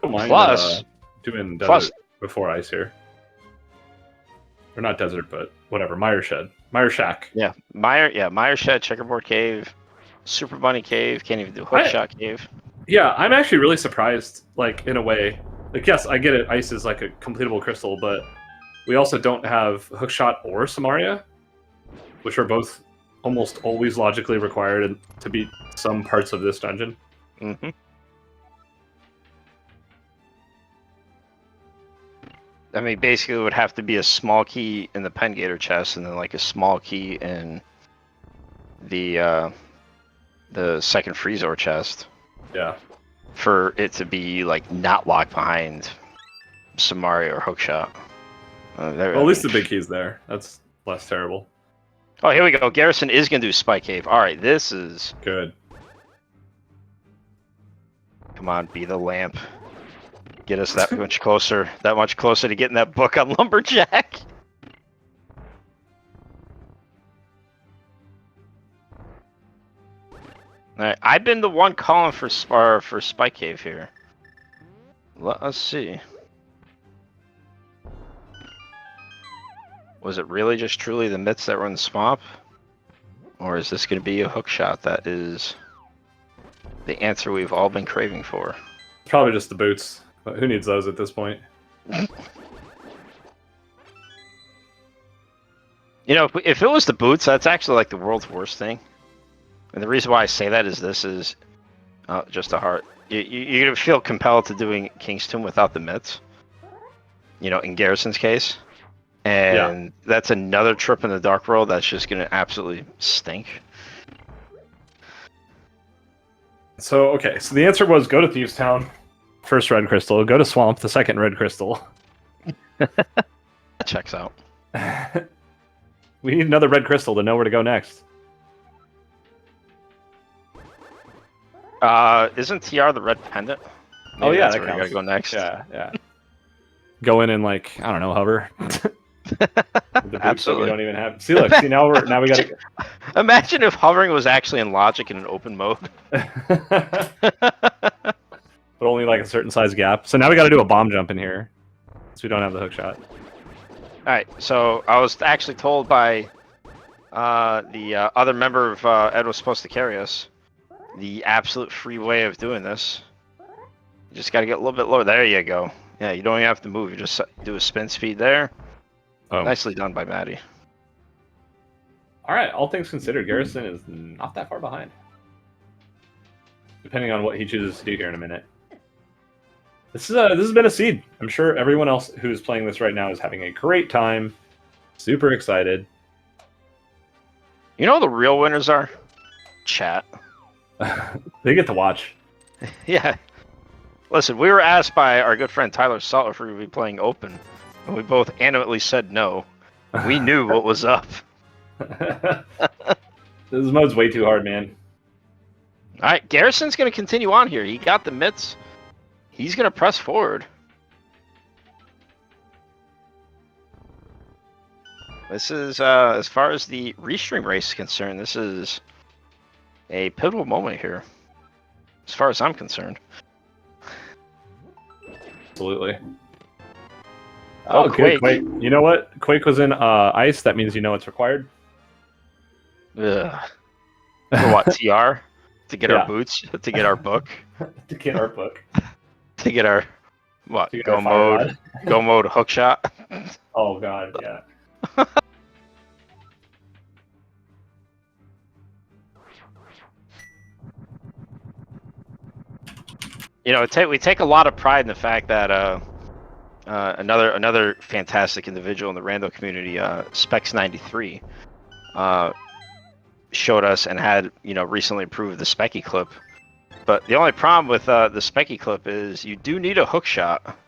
Plus, doing desert before ice here. Or not desert, but whatever. Mire Shack. Yeah, Mire Shed, Checkerboard Cave, Super Bunny Cave. Can't even do Hookshot Cave. Yeah, I'm actually really surprised. Like, in a way, like, yes, I get it. Ice is like a completable crystal, but we also don't have Hookshot or Samaria, which are both almost always logically required to beat some parts of this dungeon. Mm-hmm. I mean, basically, it would have to be a small key in the Pengator chest, and then like a small key in the second Freezor chest. Yeah. For it to be like not locked behind Samaria or Hookshot. Well, at least the big key's there. That's less terrible. Oh, here we go. Garrison is gonna do Spike Cave. All right, this is good. Come on, be the lamp. Get us that much closer. That much closer to getting that book on Lumberjack. Alright, I've been the one calling for Spike Cave here. Let us see. Was it really just truly the myths that were in the swamp? Or is this going to be a hook shot that is the answer we've all been craving for? Probably just the boots. But who needs those at this point? You know, if it was the boots, that's actually like the world's worst thing. And the reason why I say that is this is just a heart. You're going to feel compelled to doing King's Tomb without the myths. You know, in Garrison's case. And that's another trip in the Dark World that's just going to absolutely stink. So, okay. So the answer was go to Thieves Town. First red crystal. Go to Swamp. The second red crystal. That checks out. We need another red crystal to know where to go next. Isn't TR the red pendant? Maybe Oh yeah, that's that where we counts. gotta go next. Yeah. Go in and like, I don't know, hover. The Absolutely. we don't even have. See, look. See, now we gotta. Imagine if hovering was actually in logic in an open mode. But only like a certain size gap. So now we got to do a bomb jump in here, so we don't have the hook shot. All right. So I was actually told by the other member of Ed was supposed to carry us. The absolute free way of doing this. You just got to get a little bit lower. There you go. Yeah, you don't even have to move. You just do a spin speed there. Oh. Nicely done by Maddie. All right. All things considered, Garrison is not that far behind. Depending on what he chooses to do here in a minute. This has been a seed. I'm sure everyone else who's playing this right now is having a great time. Super excited. You know who the real winners are? Chat. They get to watch. Yeah. Listen, we were asked by our good friend Tyler Salt if we would be playing open, and we both animately said no. We knew what was up. This mode's way too hard, man. All right, Garrison's going to continue on here. He got the mitts. He's going to press forward. This is, as far as the restream race is concerned, this is a pivotal moment here, as far as I'm concerned. Absolutely. Oh, good. Quake. You know what? Quake was in ice. That means you know it's required. Ugh. For what, TR? To get Yeah. our boots? To get our book? To get our book. To get our, what, To get go our fire mode? rod. Go mode hook shot? Oh god, yeah. You know, we take a lot of pride in the fact that another fantastic individual in the rando community, Specs93, showed us and had recently approved the Specky clip. But the only problem with the Specky clip is you do need a hook shot.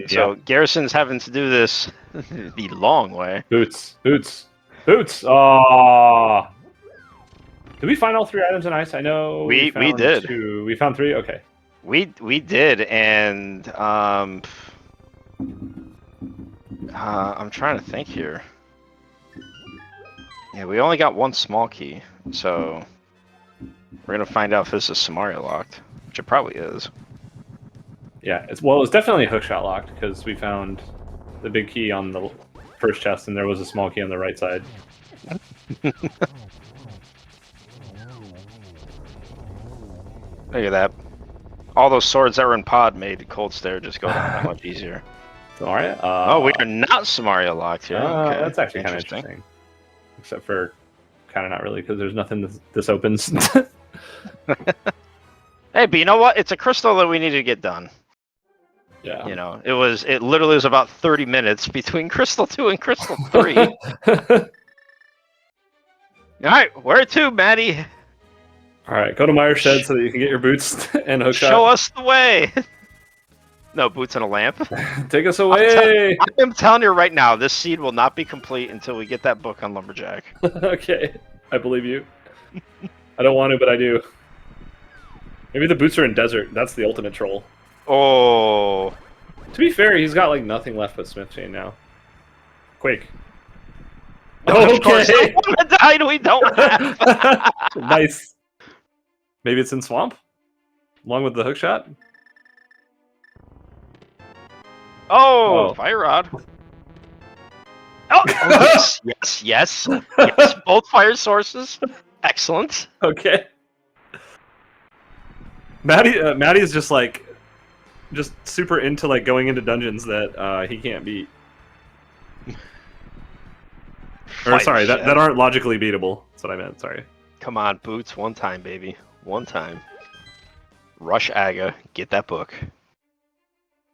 So Garrison's having to do this the long way. Boots. Oh. Did we find all 3 items in ice? I know We found did. 2. We found 3. Okay. We did, and I'm trying to think here. Yeah, we only got 1 small key, so we're gonna find out if this is Samaria locked, which it probably is. Yeah, it's definitely hookshot locked because we found the big key on the first chest and there was a small key on the right side. Look at that. All those swords that were in pod made Cold Stare just go down that much easier. Samaria? Oh, we are not Samaria locked here. Okay. That's actually kind of interesting. Except for kind of not really because there's nothing this opens. Hey, but you know what? It's a crystal that we need to get done. Yeah. You know, it literally was about 30 minutes between Crystal 2 and Crystal 3. All right, where to, Maddie? All right, go to Meyer's Shed so that you can get your boots and hook shot. Show us the way. No, boots and a lamp. Take us away. I'm telling you right now, this seed will not be complete until we get that book on Lumberjack. Okay, I believe you. I don't want to, but I do. Maybe the boots are in desert. That's the ultimate troll. Oh. To be fair, he's got like nothing left but Smith Chain now. Quake. Of course, what died we don't have. Nice. Maybe it's in swamp, along with the hook shot. Oh, fire rod. Oh, yes, yes. Both fire sources. Excellent. Okay. Maddie is just like, super into like going into dungeons that he can't beat. Or sorry, that aren't logically beatable. That's what I meant. Sorry. Come on, Boots. One time, baby. One time. Rush Aga. Get that book.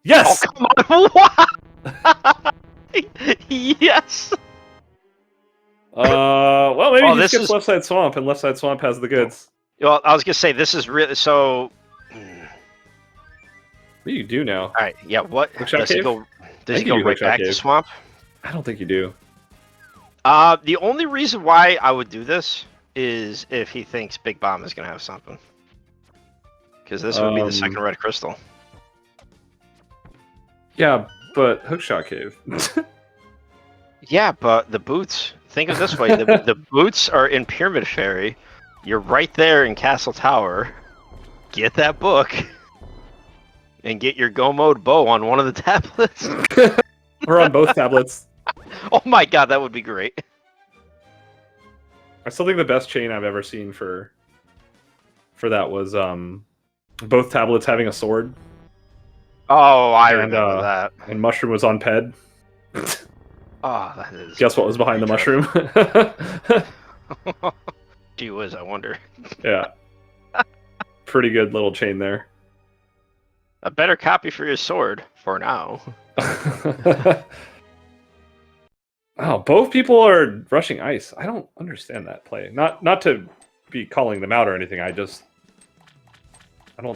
Yes. Oh, come on. What? Yes. Well, maybe he skips is... Left Side Swamp, and Left Side Swamp has the goods. Well, I was gonna say this is really so. What do you do now? All right, yeah. What Hookshot does he cave? go? Does he you go do right Hookshot back cave. to swamp? I don't think you do. The only reason why I would do this is if he thinks Big Bomb is gonna have something, because this would be the second red crystal. Yeah, but Hookshot Cave. Yeah, but the boots. Think of it this way: the boots are in Pyramid Fairy. You're right there in Castle Tower. Get that book and get your Go Mode bow on one of the tablets. Or on both tablets. Oh my god, that would be great. I still think the best chain I've ever seen for that was both tablets having a sword. Oh, I remember that. And Mushroom was on Ped. Oh, that is. Guess what was behind the mushroom? Gee whiz, I wonder. Yeah. Pretty good little chain there. A better copy for your sword, for now. Oh, both people are rushing ice. I don't understand that play. Not to be calling them out or anything. I don't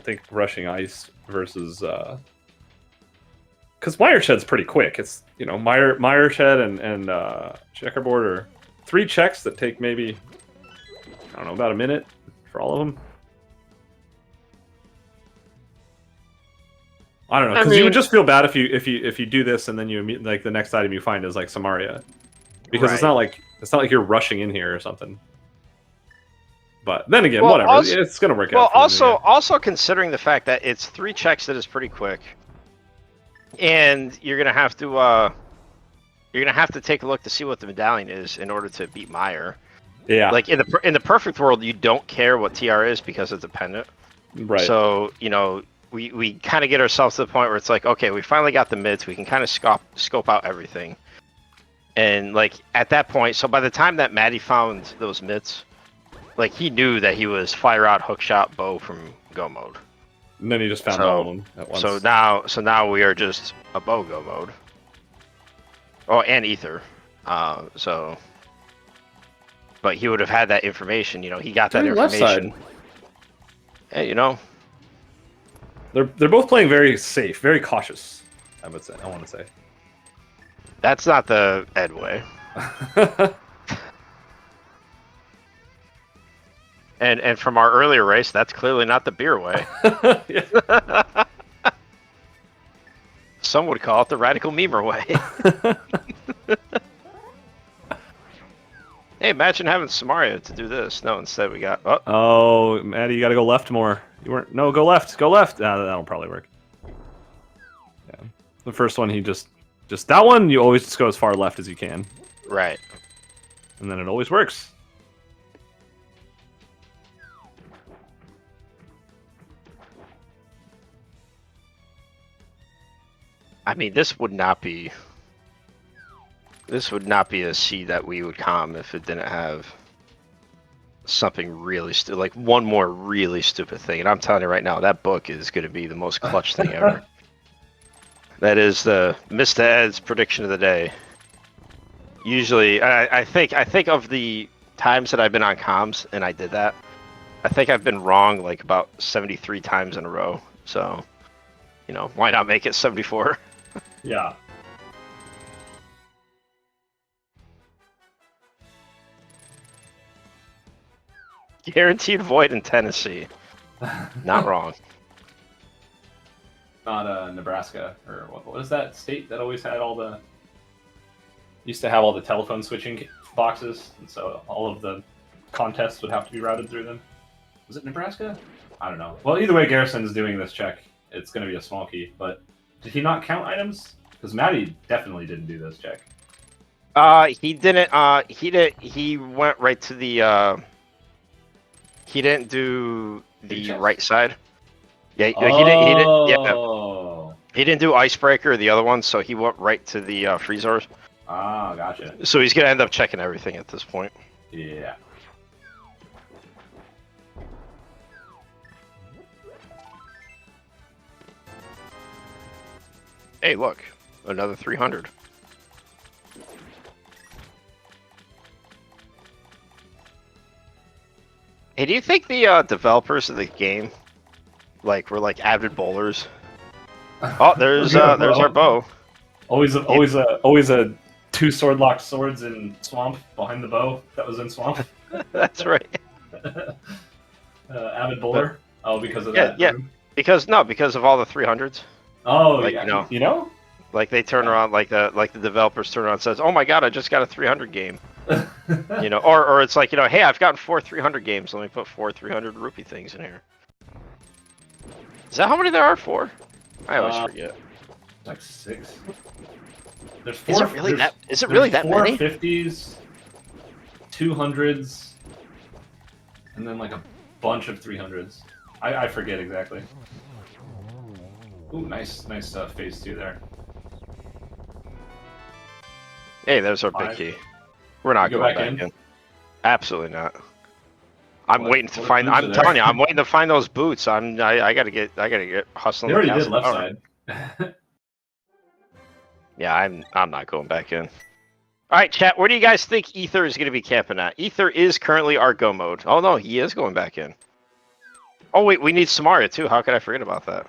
think rushing ice versus because Mire Shed's pretty quick. It's Mire Shed and Checkerboard are 3 checks that take maybe I don't know about a minute for all of them. I don't know, because you would just feel bad if you do this and then you like the next item you find is like Samaria, because it's not like you're rushing in here or something. But then again, whatever, it's gonna work out. Well, also considering the fact that it's 3 checks that is pretty quick, and you're gonna have to take a look to see what the medallion is in order to beat Mire. Yeah. Like in the perfect world, you don't care what TR is because it's dependent. Right. So we kind of get ourselves to the point where it's like, okay, we finally got the mids. We can kind of scope out everything. And like at that point, so by the time that Maddie found those mids, like he knew that he was fire out, hook shot, bow from Go Mode. And then he just found all of them at once. So now we are just a bow Go Mode. Oh, and Ether. But he would have had that information. He got that information. Left side. Hey, They're both playing very safe, very cautious. I want to say. That's not the Ed way. And from our earlier race, that's clearly not the beer way. Some would call it the radical memer way. Hey, imagine having Samaria to do this. No, instead we got. Oh, Maddie, you got to go left more. You weren't. No, go left. Go left. That'll probably work. Yeah. The first one, he just that one. You always just go as far left as you can. Right. And then it always works. I mean, this would not be a seed that we would com if it didn't have something really stupid, like one more really stupid thing. And I'm telling you right now, that book is going to be the most clutch thing ever. That is the Mr. Ed's prediction of the day. Usually, I think of the times that I've been on comms and I did that, I think I've been wrong like about 73 times in a row. So, why not make it 74? Yeah. Guaranteed void in Tennessee. Not wrong. Not Nebraska, or what is that state that always had all the... Used to have all the telephone switching boxes, and so all of the contests would have to be routed through them. Was it Nebraska? I don't know. Well, either way, Garrison's doing this check. It's going to be a small key, but did he not count items? Because Matty definitely didn't do this check. He didn't. He did. He went right to the. He didn't do the right side. Yeah, he didn't. He didn't. Yeah, he didn't do icebreaker, the other one, so he went right to the freezers. Ah, gotcha. So he's gonna end up checking everything at this point. Yeah. Hey, look, another 300. Hey, do you think the developers of the game, were avid bowlers? Oh, there's our bow. Always a two sword locked swords in swamp behind the bow that was in swamp. That's right. Avid bowler. Oh, because of that. Yeah. Because of all the 300s. Oh, yeah. You know? Like they turn around, the developers turn around and says, "Oh my God, I just got a 300 game." Or it's like, hey, I've gotten 4 300 games. Let me put 4 300 rupee things in here. Is that how many there are? 4? I always forget. Like 6. There's 4. Is it really that? Is it really that many? 450s, 200s, and then a bunch of 300s. I forget exactly. Ooh, nice phase 2 there. Hey, there's our big key. We're not going back in. Absolutely not. I'm waiting to find. I'm telling you, I'm waiting to find those boots. I gotta get hustling. They already did left side. Yeah, I'm not going back in. All right, chat. Where do you guys think Ether is going to be camping at? Ether is currently our go mode. Oh no, he is going back in. Oh wait, we need Samaria too. How could I forget about that?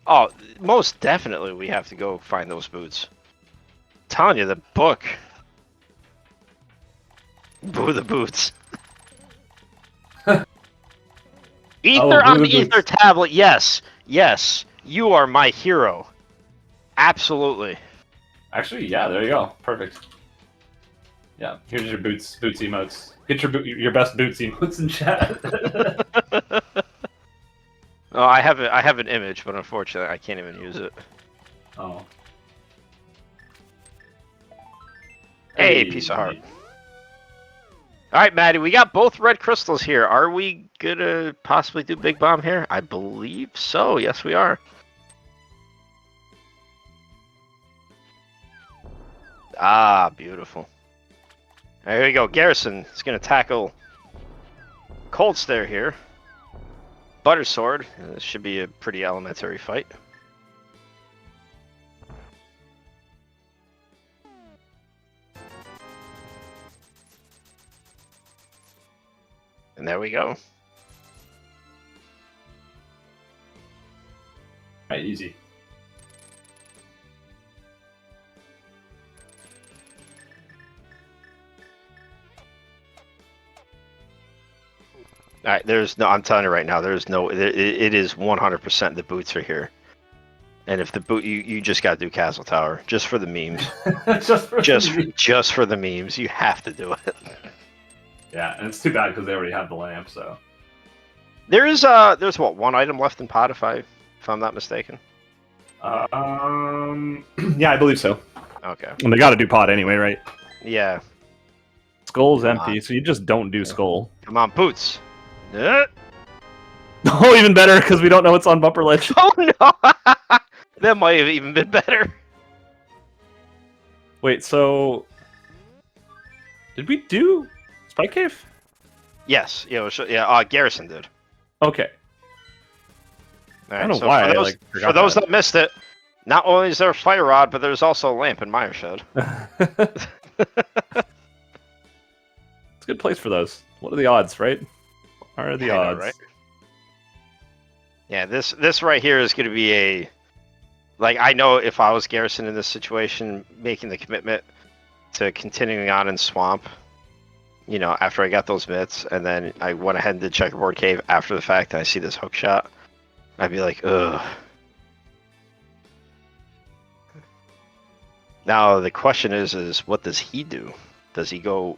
Oh, most definitely we have to go find those boots. I'm telling you, the book. Boo the boots. Ether on the Ether tablet. Yes, you are my hero. Absolutely. Actually, yeah, there you go. Perfect. Yeah, here's your boots emotes. Get your best boots emotes in chat. Oh, I have an image, but unfortunately I can't even use it. Oh. Hey, piece of heart. All right, Maddie, we got both red crystals here. Are we gonna possibly do Big Bomb here? I believe so. Yes, we are. Ah, beautiful. There we go. Garrison is going to tackle Cold Stare here. Butter Sword. This should be a pretty elementary fight. And there we go. Right, easy. All right, there's no. I'm telling you right now, there's no. It is 100% the boots are here, and if the boot, you just got to do Castle Tower just for the memes. just for the memes, you have to do it. Yeah, and it's too bad because they already have the lamp. So there's what, one item left in pot if I'm not mistaken. Yeah, I believe so. Okay. And they got to do pot anyway, right? Yeah. Skull's empty, so you just don't do skull. Come on, boots. Oh, even better, because we don't know what's on Bumper Lich. Oh no! That might have even been better. Wait, so... Did we do Spike Cave? Yes. Yeah, Garrison did. Okay. All right, I don't know why for those that missed it, not only is there a fire rod, but there's also a lamp in Mire Shed. It's a good place for those. What are the odds, right? What are the odds? Know, right? Yeah, this right here is going to be a... I know if I was Garrison in this situation, making the commitment to continuing on in Swamp, you know, after I got those bits, and then I went ahead and did checkerboard cave after the fact, and I see this hook shot, I'd be like, ugh. Now the question is what does he do? Does he go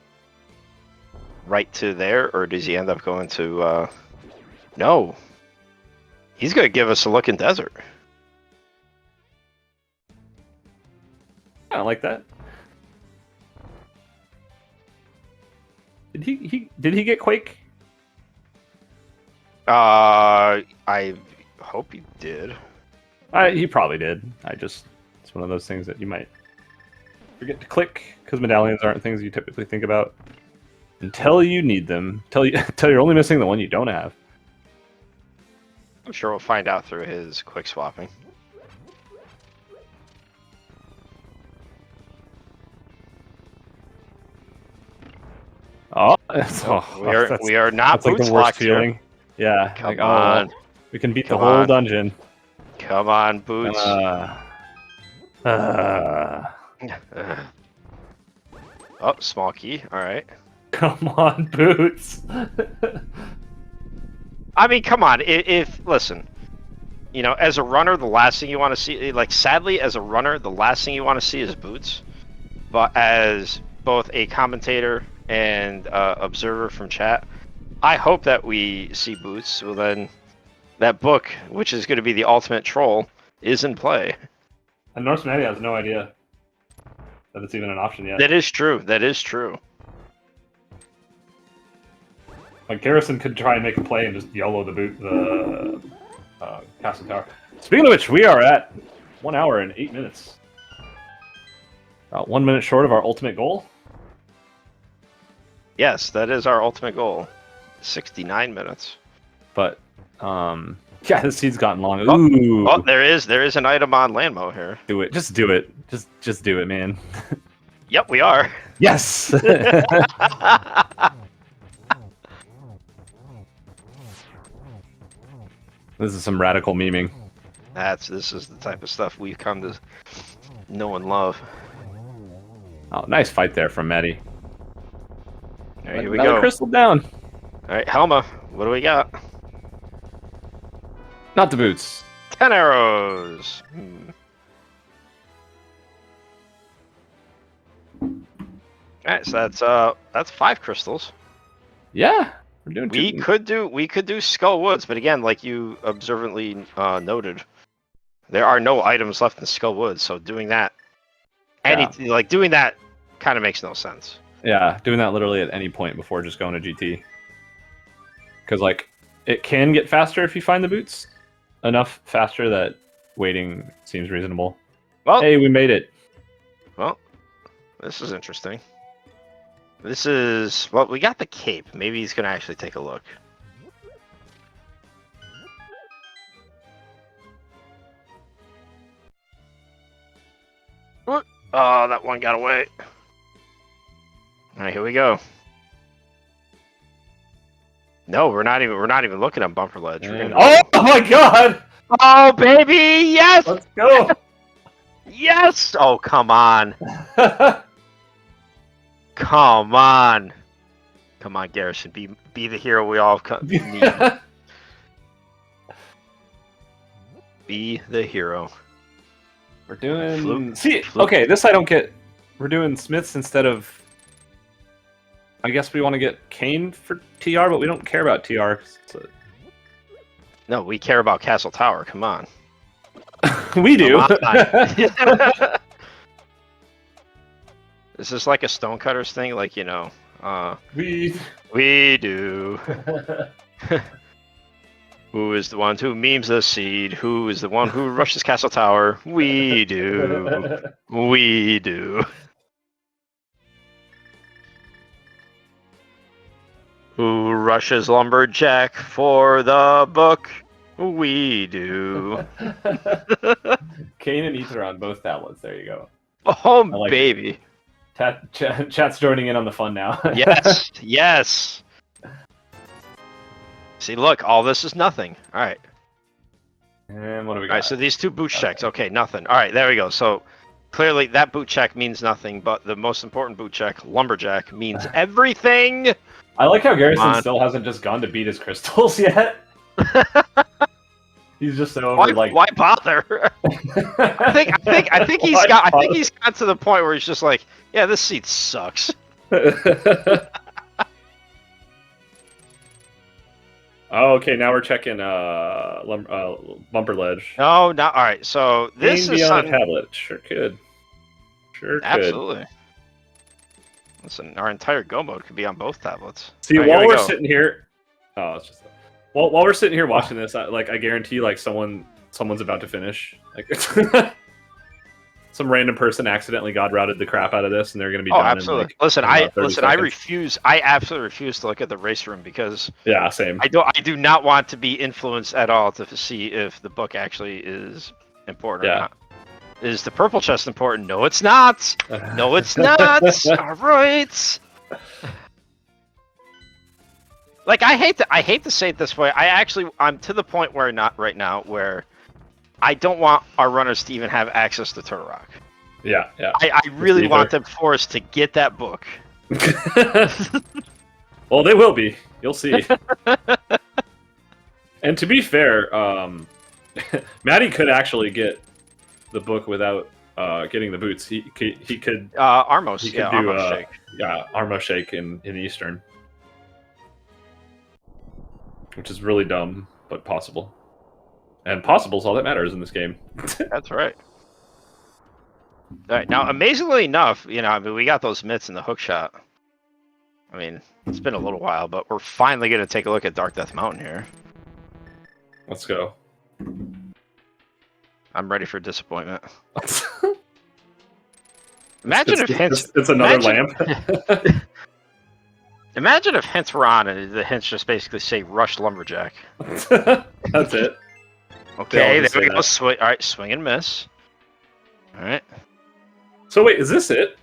right to there, or does he end up going to? No, he's gonna give us a look in desert. I don't like that. Did he get Quake? I hope he did. He probably did. It's one of those things that you might forget to click because medallions aren't things you typically think about until you need them. Until you're only missing the one you don't have. I'm sure we'll find out through his quick swapping. Oh, we are not that's like boots the worst locked here. feeling. Yeah, Come like on. we can beat Come the whole on. dungeon. Come on, boots. Oh, small key. All right. Come on, boots. I mean, come on. If listen, you know, as a runner, the last thing you want to see, like, sadly, as a runner, the last thing you want to see is boots. But as both a commentator and observer from chat, I hope that we see boots. Well, then, that book, which is going to be the ultimate troll, is in play. And norskmatty has no idea that it's even an option yet. That is true. That is true. Like Garrison could try and make a play and just YOLO the castle tower. Speaking of which, we are at 1 hour and 8 minutes. About 1 minute short of our ultimate goal. Yes, that is our ultimate goal. 69 minutes. But yeah, this seed's gotten long. Ooh. Oh, there is an item on Landmo here. Do it. Just do it. Just do it, man. Yep, we are. Yes. This is some radical memeing. This is the type of stuff we've come to know and love. Oh, nice fight there from Matty. All right, here we Another go. crystal down. All right, Helma, what do we got? Not the boots. 10 arrows. All right, so that's 5 crystals. Yeah, we're doing. We could do Skull Woods, but again, like you observantly noted, there are no items left in Skull Woods, so doing that, doing that, kind of makes no sense. Yeah, doing that literally at any point before just going to GT. Because like it can get faster if you find the boots. Enough faster that waiting seems reasonable. Well, hey, we made it. Well, this is interesting. This is, well, we got the cape. Maybe he's gonna actually take a look. What? Oh, that one got away. All right, here we go. No, we're not even looking at Bumper Ledge. Oh my god! Oh baby, yes! Let's go! Yes! Oh, come on. Come on. Come on, Garrison. Be the hero we all need. Be the hero. We're doing... Okay, this I don't get. We're doing Smiths instead of... I guess we want to get Kane for TR, but we don't care about TR. So... No, we care about Castle Tower. Come on. We do. Is this like a Stonecutters thing? Like, you know, we do. Who is the one who memes the seed? Who is the one who rushes Castle Tower? We do. We do. Who rushes Lumberjack for the book? We do. Kane and Ether on both tablets. There you go. Oh, like baby. Chat's joining in on the fun now. Yes, yes. See, look, all this is nothing. All right. And what do we got? All right, so these 2 boots checks. Okay, nothing. All right, there we go. So clearly that boot check means nothing, but the most important boot check, lumberjack, means everything. I like how Garrison on. still hasn't just gone to beat his crystals yet. He's just so over, like. Why bother? I think he's got to the point where he's just like, yeah, this seat sucks. Oh, okay, now we're checking bumper ledge. No, not all right. So this Game is beyond something. a tablet. Sure could. Sure could. Absolutely. Listen, our entire Go mode could be on both tablets. See, All right, while we're sitting here, it's just while we're sitting here watching this, I guarantee like someone's about to finish. Like some random person accidentally god routed the crap out of this, and they're going to be done. Absolutely. In, like, listen, about 30 I seconds. refuse. I absolutely refuse to look at the race room because Yeah, same. I do not want to be influenced at all to see if the book actually is important or not. Is the purple chest important? No, it's not. No, it's not. All right. Like I hate to say it this way. I'm to the point where not right now where I don't want our runners to even have access to Turtle Rock. Yeah. I really want them forced to get that book. Well, they will be. You'll see. And to be fair, Maddie could actually get the book without getting the boots. He could. Armos. He could Yeah, do Armos shake. Yeah, Armo shake in Eastern, which is really dumb but possible. And possible is all that matters in this game. That's right. All right. Now, amazingly enough, I mean, we got those mitts in the hook shot. I mean, it's been a little while, but we're finally going to take a look at Dark Death Mountain here. Let's go. I'm ready for disappointment. Imagine if hints. It's another lamp. Imagine if hints were on and the hints just basically say "Rush Lumberjack." That's it. Okay, there we go. All right, swing and miss. All right. So wait, is this it?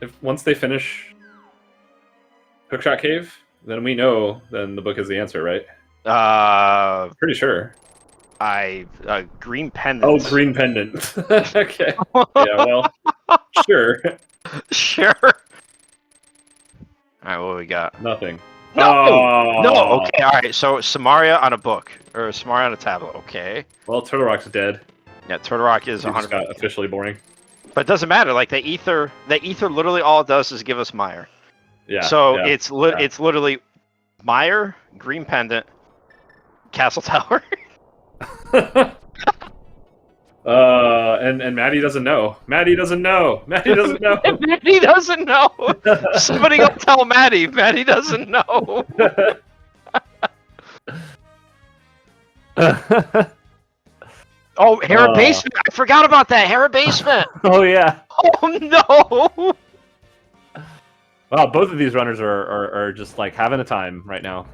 If once they finish Hookshot Cave, then we know. Then the book is the answer, right? Pretty sure. Green pendant. Oh, green pendant. Okay. Yeah. Well, sure. Sure. All right, what do we got? Nothing. No! Oh. No! Okay, alright, so Samaria on a book. Or Samaria on a tablet, okay. Well, Turtle Rock's dead. Yeah, Turtle Rock is It just 100%. got officially boring. But it doesn't matter, like, the ether literally all it does is give us Mire. Yeah. So yeah, it's literally Mire, Green Pendant, Castle Tower. And Maddie doesn't know. Maddie doesn't know. Maddie doesn't know. Maddie doesn't know! Somebody go tell Maddie. Maddie doesn't know. Oh, Hera Basement! I forgot about that! Hera Basement! Oh yeah. Oh no! Wow, both of these runners are just like having a time right now.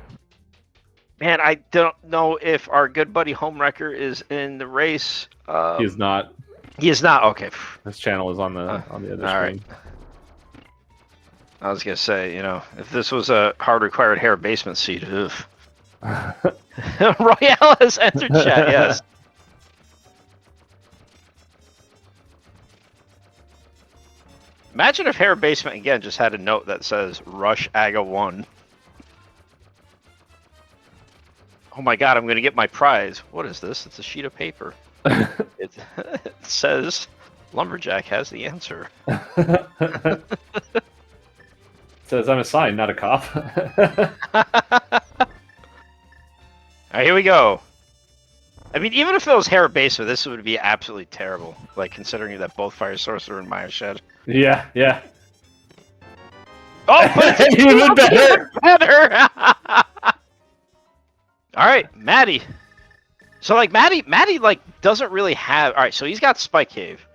Man, I don't know if our good buddy Homewrecker is in the race. He's not. He is not. Okay. This channel is on the other screen. Right. I was gonna say, if this was a hard required Hera Basement seat, Royale has entered chat. Yes. Imagine if Hera Basement again just had a note that says "Rush Aga 1." Oh my god, I'm gonna get my prize. What is this? It's a sheet of paper. It says Lumberjack has the answer. It says I'm a sign, not a cop. Alright, here we go. I mean, even if it was Hera Basement, this would be absolutely terrible. Like, considering that both Fire Sorcerer and Maya Shed. Yeah. Oh, but it's Even better. better! Alright, Maddie. So, like, Maddie, like, doesn't really have... Alright, so he's got Spike Cave.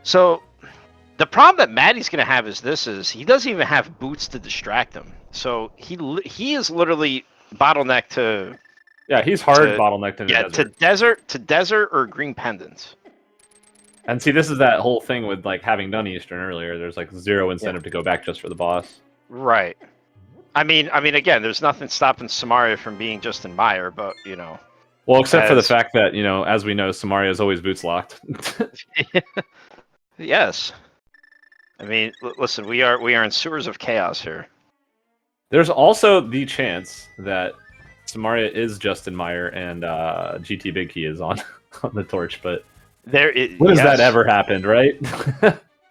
So, the problem that Maddie's going to have is he doesn't even have boots to distract him. So, he is literally bottlenecked to... Yeah, he's hard bottlenecked in the desert. to desert or green pendants. And see, this is that whole thing with like having done Eastern earlier. There's like zero incentive to go back just for the boss. Right. I mean, again, there's nothing stopping Samaria from being just in Mire, but Well, except for the fact that as we know, Samaria is always boots locked. Yes. I mean, listen, we are in sewers of chaos here. There's also the chance that Samaria is Justin Meyer and GT Big Key is on on the torch, but when has that ever happened, right?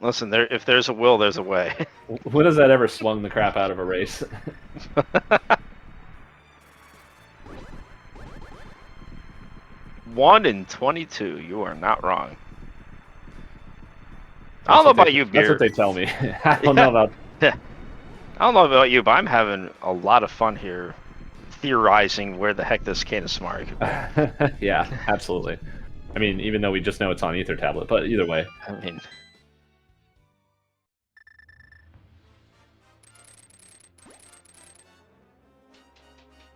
Listen, if there's a will, there's a way. When has that ever swung the crap out of a race? 1 in 22. You are not wrong. I don't know about you, Beer. That's what they tell me. I don't know about. I don't know about you, but I'm having a lot of fun here, theorizing where the heck this Cane of Samaria could be. Yeah, absolutely. I mean, even though we just know it's on Ether Tablet, but either way. I mean,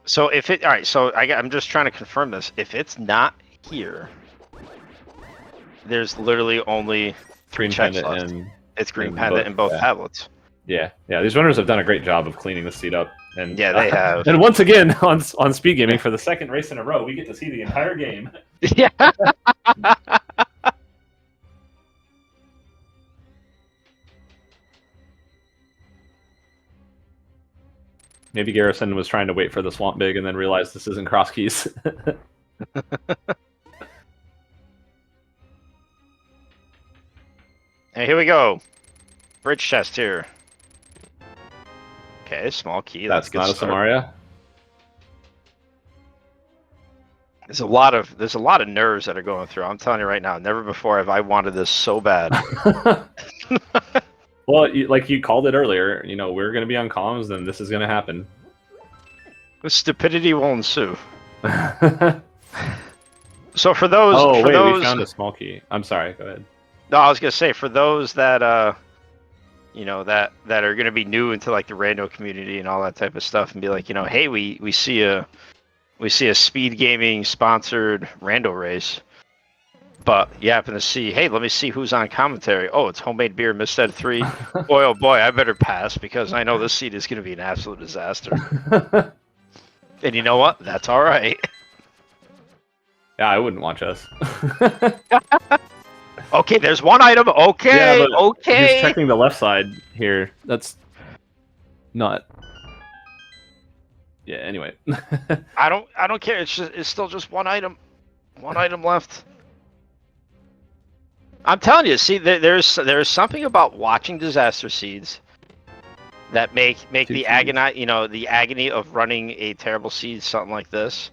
so if it, all right, so I'm just trying to confirm this. If it's not here, there's literally only Green checks Pendant left. and It's Green Pendant in both tablets. Yeah, these runners have done a great job of cleaning the seat up. And yeah, they have. And once again, on SpeedGaming, for the second race in a row, we get to see the entire game. Yeah. Maybe Garrison was trying to wait for the Swamp Big and then realized this isn't cross keys. And here we go. Bridge chest here. Okay, small key. That's good not a start. Samaria. There's a lot of nerves that are going through. I'm telling you right now, never before have I wanted this so bad. Well, like you called it earlier, we're going to be on comms, then this is going to happen. Stupidity will ensue. So for those, we found a small key. I'm sorry. Go ahead. No, I was gonna say for those that that are gonna be new into like the rando community and all that type of stuff, and be like, hey, we see a SpeedGaming sponsored rando race, but you happen to see, hey, let me see who's on commentary. Oh, it's Homemade Beer Misstead 3. Boy, oh boy, I better pass because I know this seat is gonna be an absolute disaster. And you know what? That's all right. Yeah, I wouldn't watch us. Okay, there's one item. Okay, yeah, okay. He's checking the left side here. That's not. Yeah. Anyway. I don't care. It's still just one item. One item left. I'm telling you. See, there's something about watching disaster seeds that make the agony of running a terrible seed, something like this,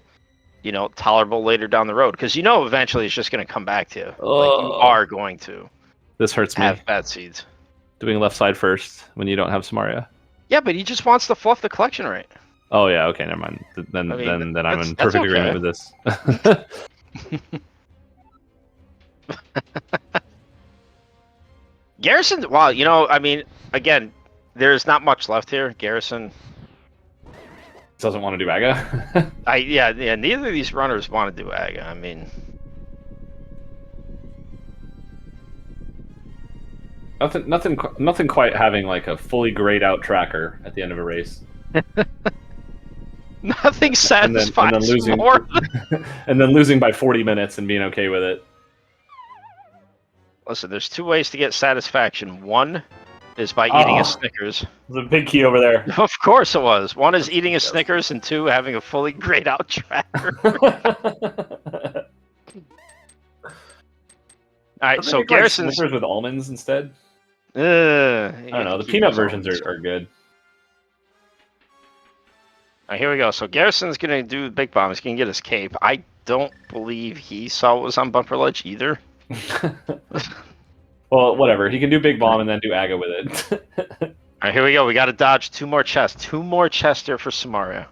tolerable later down the road, because eventually it's just going to come back to you. Like you are going to. This hurts me. Have bad seeds. Doing left side first when you don't have Samaria. Yeah, but he just wants to fluff the collection rate. Oh yeah, okay, never mind. Then I'm in perfect agreement with this. Garrison, well, again, there's not much left here. Garrison doesn't want to do AGA. yeah, neither of these runners want to do AGA. I mean, nothing quite having like a fully grayed out tracker at the end of a race. Nothing satisfies and then losing more. And then losing by 40 minutes and being okay with it. Listen, there's two ways to get satisfaction. One is by eating a Snickers. There's a big key over there. Of course it was. One is eating a Snickers, and two, having a fully grayed out tracker. Alright, so Garrison's... Snickers with almonds instead? I don't know, the peanut versions are good. Alright, here we go. So Garrison's going to do the big bomb. He's going to get his cape. I don't believe he saw what was on Bumper Ledge either. Well, whatever. He can do big bomb and then do AGA with it. Alright, here we go. We got to dodge two more chests. Two more chests here for Samaria.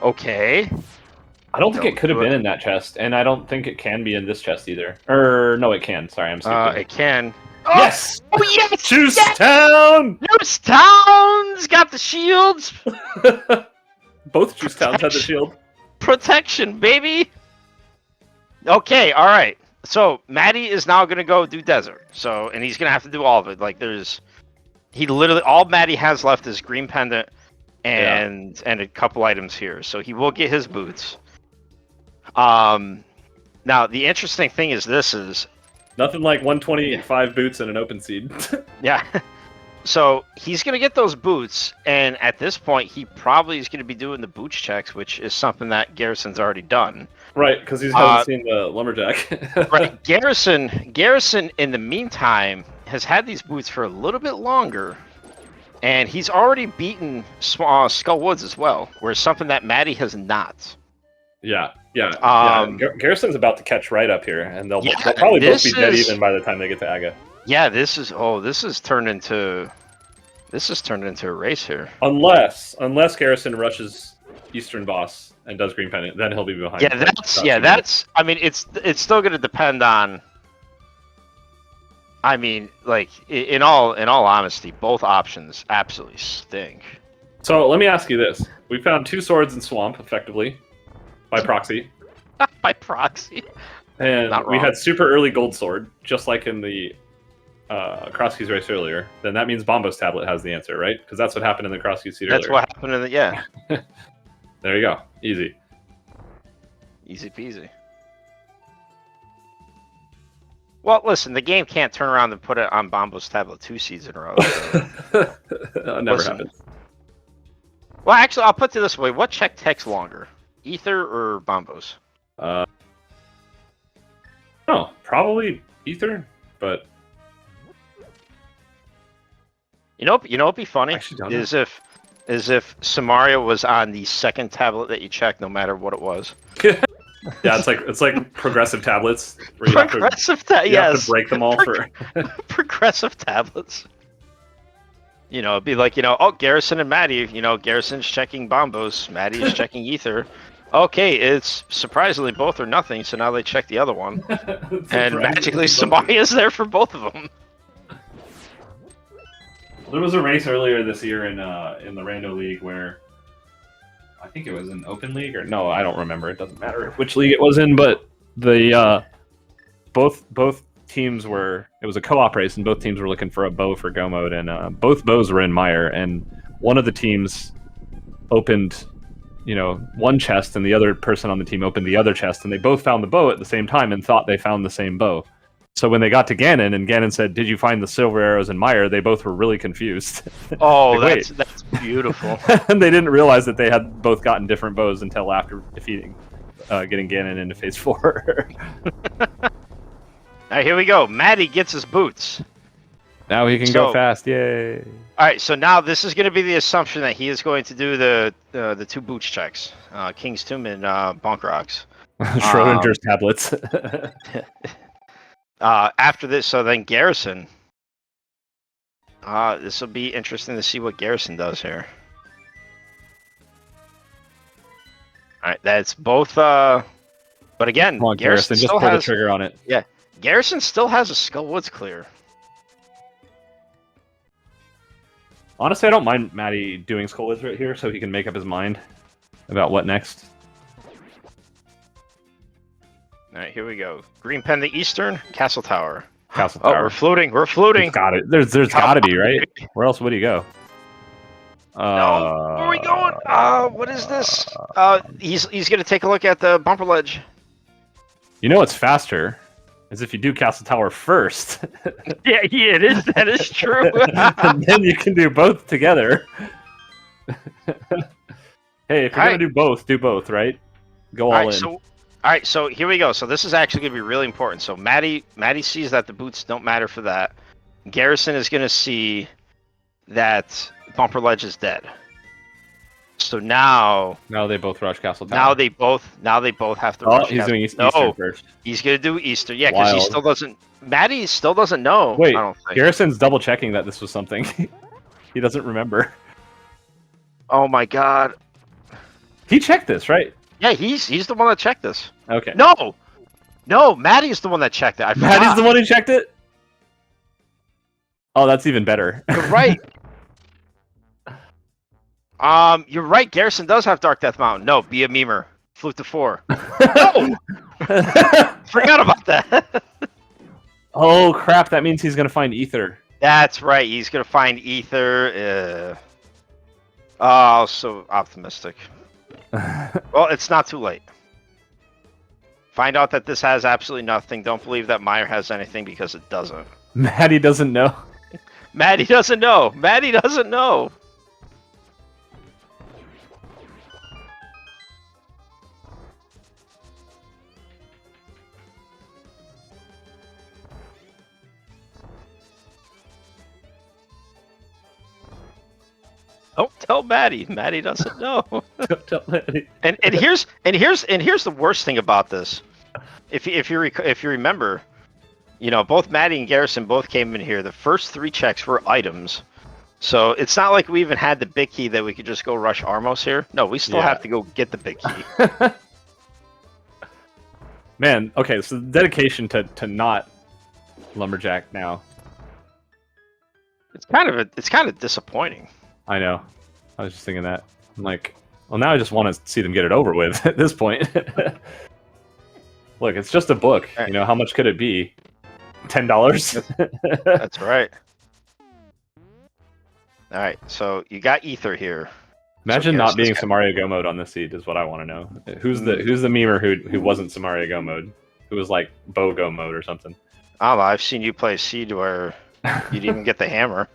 Okay. I don't think it could have been in that chest, and I don't think it can be in this chest either. Or no, it can. Sorry, I'm stupid. It can. Yes! Oh yes! Juice yes! Town! Juice Town's got the shields. Both Juice Towns had the shield. Protection, baby. Okay, all right. So Matty is now gonna go do desert. So, and he's gonna have to do all of it. Like, he literally all Matty has left is green pendant and a couple items here. So he will get his boots. Now the interesting thing is this is Nothing like 125 boots and an open seed. yeah. So he's gonna get those boots, and at this point, he probably is gonna be doing the boots checks, which is something that Garrison's already done. Right, because he hasn't seen the lumberjack. Right, Garrison, in the meantime, has had these boots for a little bit longer, and he's already beaten Skull Woods as well, whereas something that Maddie has not. Yeah. Garrison's about to catch right up here, and they'll probably both be dead even by the time they get to Aga. Yeah, this is turned into a race here. Unless Garrison rushes Eastern Boss and does Green Pendant, then he'll be behind. That's. I mean, it's still going to depend on. I mean, like in all honesty, both options absolutely stink. So let me ask you this: we found 2 swords in Swamp, effectively, by proxy. By proxy. And we had super early gold sword, just like in the Crosskeys race earlier. Then that means Bombo's tablet has the answer, right? Because that's what happened in the Crosskeys seed earlier. That's what happened in the There you go. Easy. Easy peasy. Well, listen, the game can't turn around and put it on Bombo's tablet 2 seeds in a row. So. That never happens. Well, actually, I'll put it this way: what check takes longer, Ether or Bombo's? Oh, probably Ether, but you know what'd be funny is if Samaria was on the second tablet that you checked, no matter what it was. Yeah, it's like progressive tablets. Where you have to break them all for progressive tablets. You know, it'd be like, oh, Garrison and Maddie. Garrison's checking Bombos, Maddie is checking Ether. Okay, it's surprisingly both or nothing, so now they check the other one. And magically Samaria's there for both of them. There was a race earlier this year in the Rando League where I think it was an Open League, or no, I don't remember. It doesn't matter which league it was in, but the both teams were. It was a co-op race, and both teams were looking for a bow for Go mode, and both bows were in Mire, and one of the teams opened, one chest, and the other person on the team opened the other chest, and they both found the bow at the same time and thought they found the same bow. So when they got to Ganon, and Ganon said, "Did you find the silver arrows in Mire?" they both were really confused. Oh, like, that's beautiful. And they didn't realize that they had both gotten different bows until after defeating, getting Ganon into Phase 4. All right, here we go. Maddie gets his boots. Now he can go fast. Yay! All right, so now this is going to be the assumption that he is going to do the 2 boots checks, King's Tomb and Bonk Rocks. Schrodinger's tablets. After this, so then Garrison. This will be interesting to see what Garrison does here. All right, that's both. But again, Come on, Garrison, just pull the trigger on it. Yeah, Garrison still has a Skull Woods clear. Honestly, I don't mind Maddie doing Skull Woods right here, so he can make up his mind about what next. All right, here we go. Green Pen the Eastern, Castle Tower. Castle Tower. Oh, we're floating. We're floating. There's got to be, right? Where else would he go? No, where are we going? What is this? He's gonna take a look at the bumper ledge. You know what's faster is if you do Castle Tower first. Yeah, it is. That is true. And then you can do both together. Hey, if you're gonna do both, right? Go all in. All right, so here we go. So this is actually going to be really important. So Maddie sees that the boots don't matter for that. Garrison is going to see that Bumper Ledge is dead. So now they both rush Castle Tower. Now they both have to rush. He's doing Eastern first. He's going to do Easter. Yeah, because he still doesn't. Maddie still doesn't know. Wait, I don't think. Garrison's double checking that this was something. He doesn't remember. Oh my God. He checked this, right? Yeah, he's the one that checked this. Okay. No, Maddie's the one that checked it. Maddie's the one who checked it? Oh, that's even better. You're right. You're right. Garrison does have Dark Death Mountain. No, be a memer. Flute to 4. No! Forgot about that. Oh, crap. That means he's going to find Ether. That's right. He's going to find Ether. Oh, so optimistic. Well, it's not too late. Find out that this has absolutely nothing. Don't believe that Meyer has anything because it doesn't. Maddie doesn't know. Maddie doesn't know. Maddie doesn't know. Don't tell Maddie. Maddie doesn't know. Don't tell Maddie. And here's the worst thing about this. If you remember, you know, both Maddie and Garrison both came in here. The first 3 checks were items. So it's not like we even had the big key that we could just go rush Armos here. No, we still have to go get the big key. Man, okay, so the dedication to not lumberjack now. It's kind of disappointing. I know. I was just thinking that. I'm like, well, now I just want to see them get it over with at this point. Look, it's just a book. You know, how much could it be? $10? That's right. All right, so you got Ether here. Imagine not being Samaria Go mode on this seed is what I want to know. Who's the memer who wasn't Samaria Go mode? Who was like Bow Go mode or something? I don't know, I've seen you play seed where you didn't even get the hammer.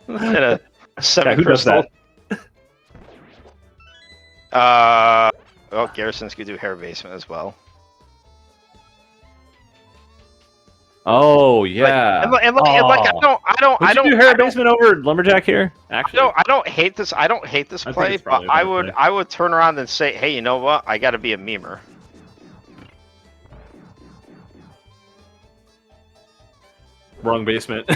And a semi-crystal. Well, Garrison's gonna do hair basement as well. Oh yeah. And I don't do hair basement over lumberjack here. Actually, I don't hate this. I don't hate this play, but I would turn around and say, hey, you know what? I got to be a memer. Wrong basement.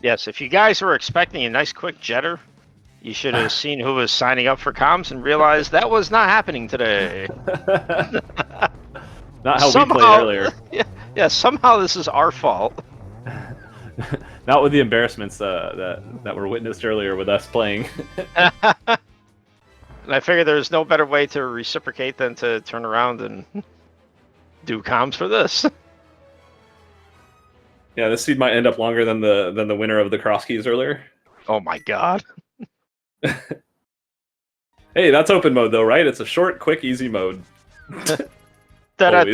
Yes, if you guys were expecting a nice quick jetter, you should have seen who was signing up for comms and realized that was not happening today. Not how we played earlier. Yeah, somehow this is our fault. Not with the embarrassments that were witnessed earlier with us playing. And I figured there's no better way to reciprocate than to turn around and do comms for this. Yeah, this seed might end up longer than the winner of the cross keys earlier. Oh my god. Hey, that's open mode though, right? It's a short, quick, easy mode. Alright,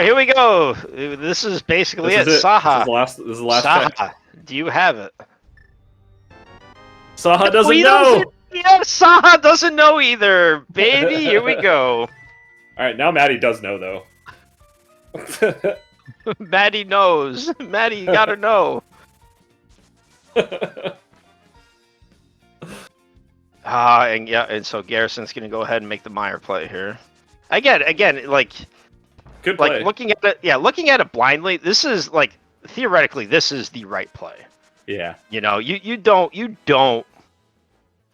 here we go. This is basically it. Saha. This is the last Saha, check. do you have it? Saha doesn't know! Yeah, Saha doesn't know either. Baby, here we go. Alright, now Maddie does know though. Maddie knows. Maddie, you gotta know. And so Garrison's gonna go ahead and make the Meyer play here. Again, like, good play. Like looking at it blindly, this is like theoretically this is the right play. Yeah. You know, you don't.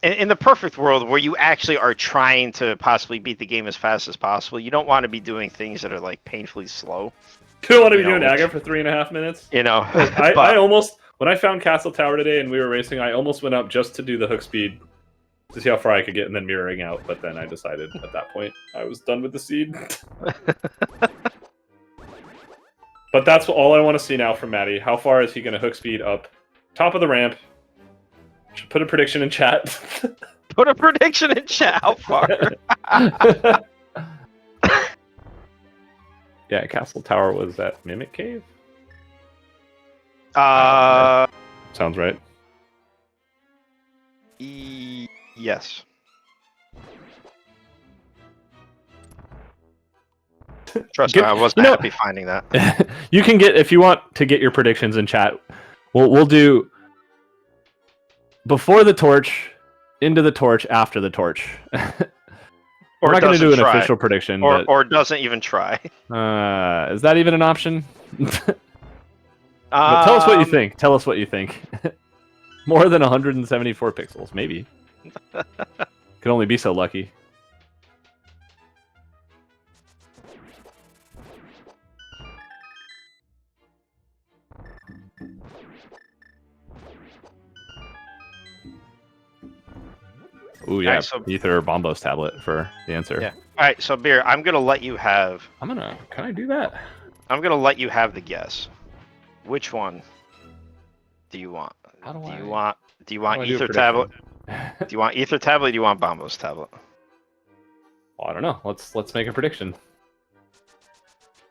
In the perfect world where you actually are trying to possibly beat the game as fast as possible, you don't want to be doing things that are like painfully slow. You don't want to be doing Aga for 3.5 minutes. You know, I almost, when I found Castle Tower today and we were racing, I almost went up just to do the hook speed to see how far I could get and then mirroring out. But then I decided at that point I was done with the seed. But that's all I want to see now from Maddie. How far is he going to hook speed up top of the ramp? Should put a prediction in chat. Put a prediction in chat. How far? Yeah, Castle Tower was at Mimic Cave? Sounds right. Yes. Trust me, I wasn't happy finding that. You can get, if you want to get your predictions in chat, we'll do before the torch, into the torch, after the torch. We're not going to do an official prediction. Or doesn't even try. Is that even an option? But tell us what you think. Tell us what you think. More than 174 pixels, maybe. Could only be so lucky. Ooh, yeah, Alright, so- Ether or Bombos tablet for the answer. Yeah. All right, so Beer, I'm gonna let you have. Can I do that? I'm gonna let you have the guess. Which one do you want? How do I- you want? Do you how want do I do a Ether prediction? tablet? Do you want Ether tablet? Or do you want Bombos tablet? Well, I don't know. Let's make a prediction.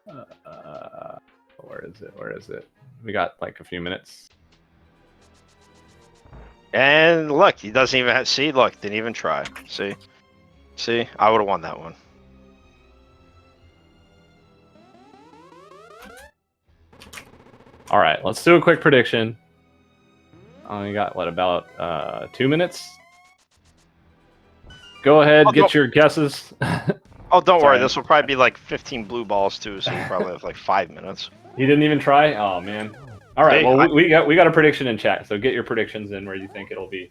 Where is it? Where is it? We got like a few minutes. And look, he doesn't even have, see. Look, didn't even try. See, I would have won that one. All right, let's do a quick prediction. We got what, about 2 minutes? Go ahead, Oh, get don't- your guesses. Oh, don't worry. Sorry. This will probably be like 15 blue balls too, so you probably have like 5 minutes. You didn't even try? Oh man. All right, Hey, well we got a prediction in chat, so get your predictions in where you think it'll be.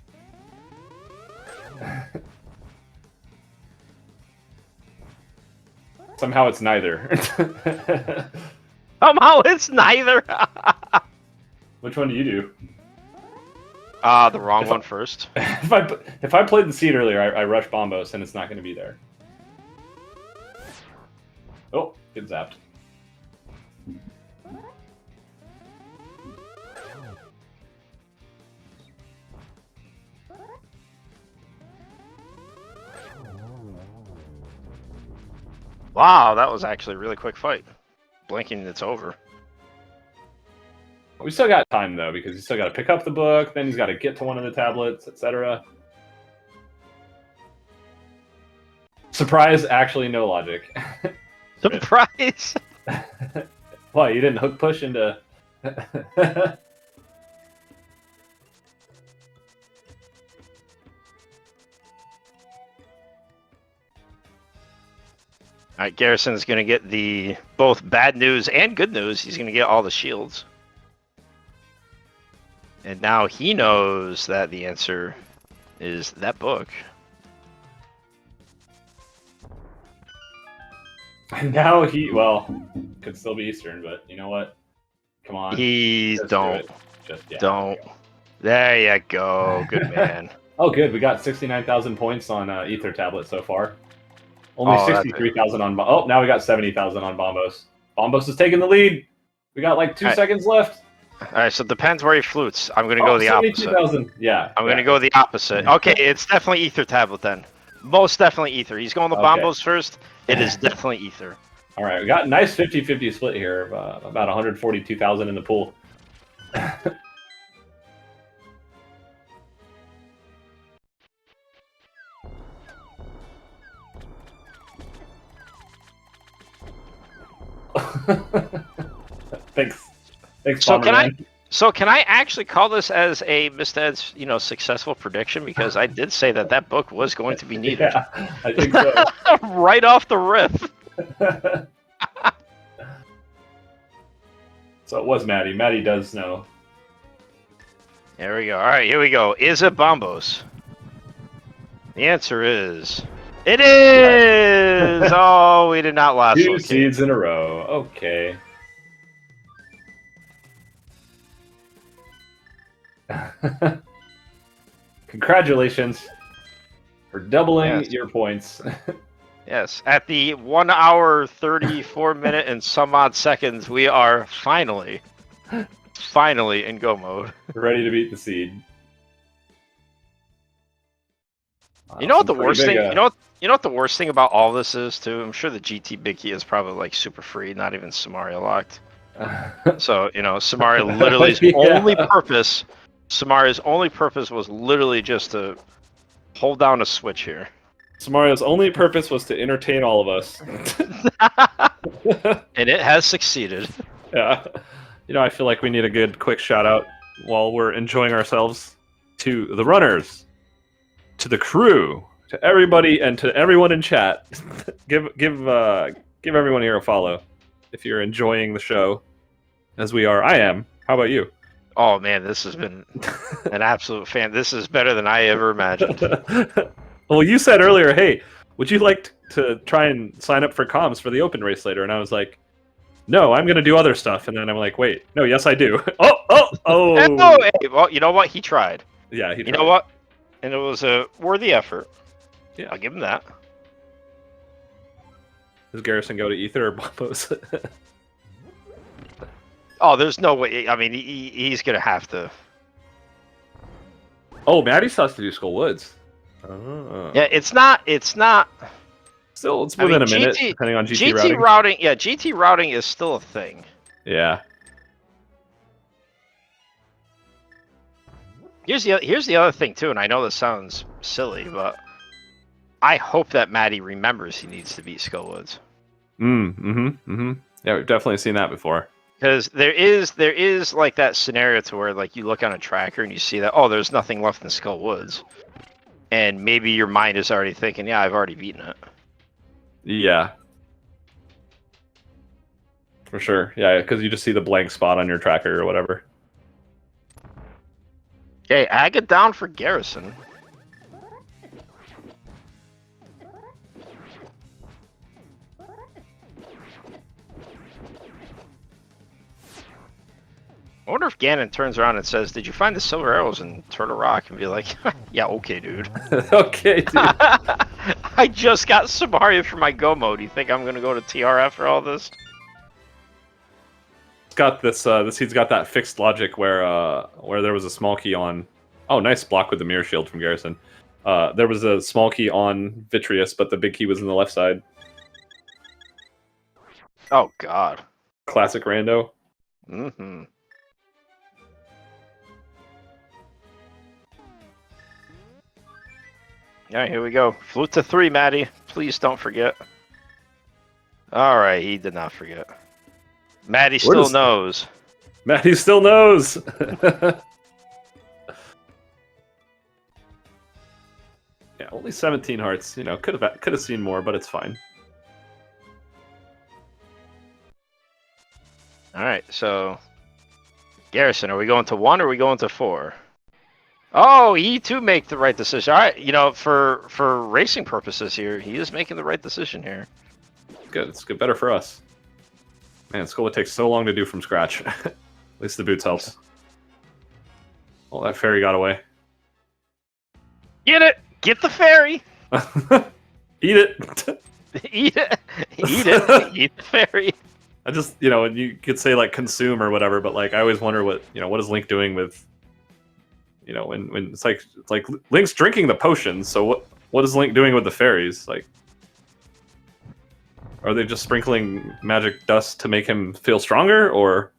Somehow it's neither. Somehow it's neither. Which one do you do? The wrong one first. If I played the seed earlier, I rush Bombos and it's not going to be there. Oh, get zapped. Wow, that was actually a really quick fight. Blinking, it's over. We still got time though, because he's still got to pick up the book, then he's got to get to one of the tablets, etc. Surprise! Actually, no logic. Surprise! Why, you didn't hook push into? All right, Garrison's gonna get the both bad news and good news. He's gonna get all the shields, and now he knows that the answer is that book. And now could still be Eastern, but you know what? Come on. Just Don't. do it. Just yeah, Don't. there we go. There you go. Good man. Oh, good. We got 69,000 points on Ether tablet so far. Only Oh, that's 63,000 on. Oh, now we got 70,000 on Bombos. Bombos is taking the lead. We got like 2 Alright. seconds left. All right, so it depends where he flutes. I'm gonna go the opposite. 72,000. Yeah. I'm gonna go the opposite. Okay, it's definitely Ether tablet then. Most definitely Ether. He's going the Okay. Bombos first. It is definitely Ether. All right, we got a nice 50-50 split here. About 142,000 in the pool. Thanks. Thanks, So Bomberman. can I actually call this as a Mr. Ed's, successful prediction? Because I did say that book was going to be needed. Yeah, I think so. Right off the rip. So it was Maddie. Maddie does know. There we go. All right, here we go. Is it Bombos? The answer is... It is! Oh, we did not last 2 one. seeds in a row. Okay. Congratulations for doubling Yes. your points. Yes, at the 1 hour, 34 minute and some odd seconds, we are finally in go mode. Ready to beat the seed. You know what the Some worst pretty thing? big, You know what the worst thing about all this is too? I'm sure the GT Biggie is probably like super free, not even Samaria locked. So Samaria literally's Yeah. only purpose, Samaria's only purpose was literally just to hold down a switch here. Samario's only purpose was to entertain all of us. And it has succeeded. Yeah. I feel like we need a good quick shout out while we're enjoying ourselves to the runners, to the crew, to everybody, and to everyone in chat. give everyone here a follow if you're enjoying the show, as we are. I am. How about you? Oh man, this has been an absolute fan. This is better than I ever imagined. Well, you said earlier, hey, would you like to try and sign up for comms for the open race later? And I was like, no, I'm going to do other stuff. And then I'm like, wait, no, yes, I do. Oh! Hey, well, you know what? He tried. Yeah, he You tried. know what? and it was a worthy effort. Yeah. I'll give him that. Does Garrison go to Ether or Bombos? Oh, there's no way. I mean, he's gonna have to. Oh, Maddie still has to do Skull Woods. Yeah, it's not. Still, it's within a minute, depending on GT routing. Yeah, GT routing is still a thing. Yeah. Here's the other thing too, and I know this sounds silly, but I hope that Maddie remembers he needs to beat Skullwoods. Yeah, we've definitely seen that before. Because there is like that scenario to where like you look on a tracker and you see that, oh, there's nothing left in Skullwoods, and maybe your mind is already thinking, yeah, I've already beaten it. Yeah. For sure. Yeah, because you just see the blank spot on your tracker or whatever. Okay, ag it down for Garrison. I wonder if Ganon turns around and says, "Did you find the silver arrows in Turtle Rock?" And be like, "Yeah, okay, dude." Okay, dude. I just got Samaria for my go mode. You think I'm gonna go to TR after all this? It's got this. He's got that fixed logic where there was a small key on. Oh, nice block with the mirror shield from Garrison. There was a small key on Vitreous, but the big key was in the left side. Oh God. Classic rando. Mm-hmm. All right, here we go. Flute to 3, Maddie. Please don't forget. All right, he did not forget. Maddie still knows. Maddie still knows. Yeah, only 17 hearts. You know, could have seen more, but it's fine. All right, so Garrison, are we going to 1 or are we going to 4? Oh, he too make the right decision. All right, you know, for racing purposes here, he is making the right decision here. Good, it's good, better for us. Man, Skull would take so long to do from scratch. At least the boots helps. Oh, that fairy got away. Get it! Get the fairy! Eat it! Eat it! Eat it! Eat the fairy! I just, you know, you could say like consume or whatever, but like I always wonder what is Link doing with, you know, when it's like Link's drinking the potions, so what is Link doing with the fairies? Like, are they just sprinkling magic dust to make him feel stronger, or?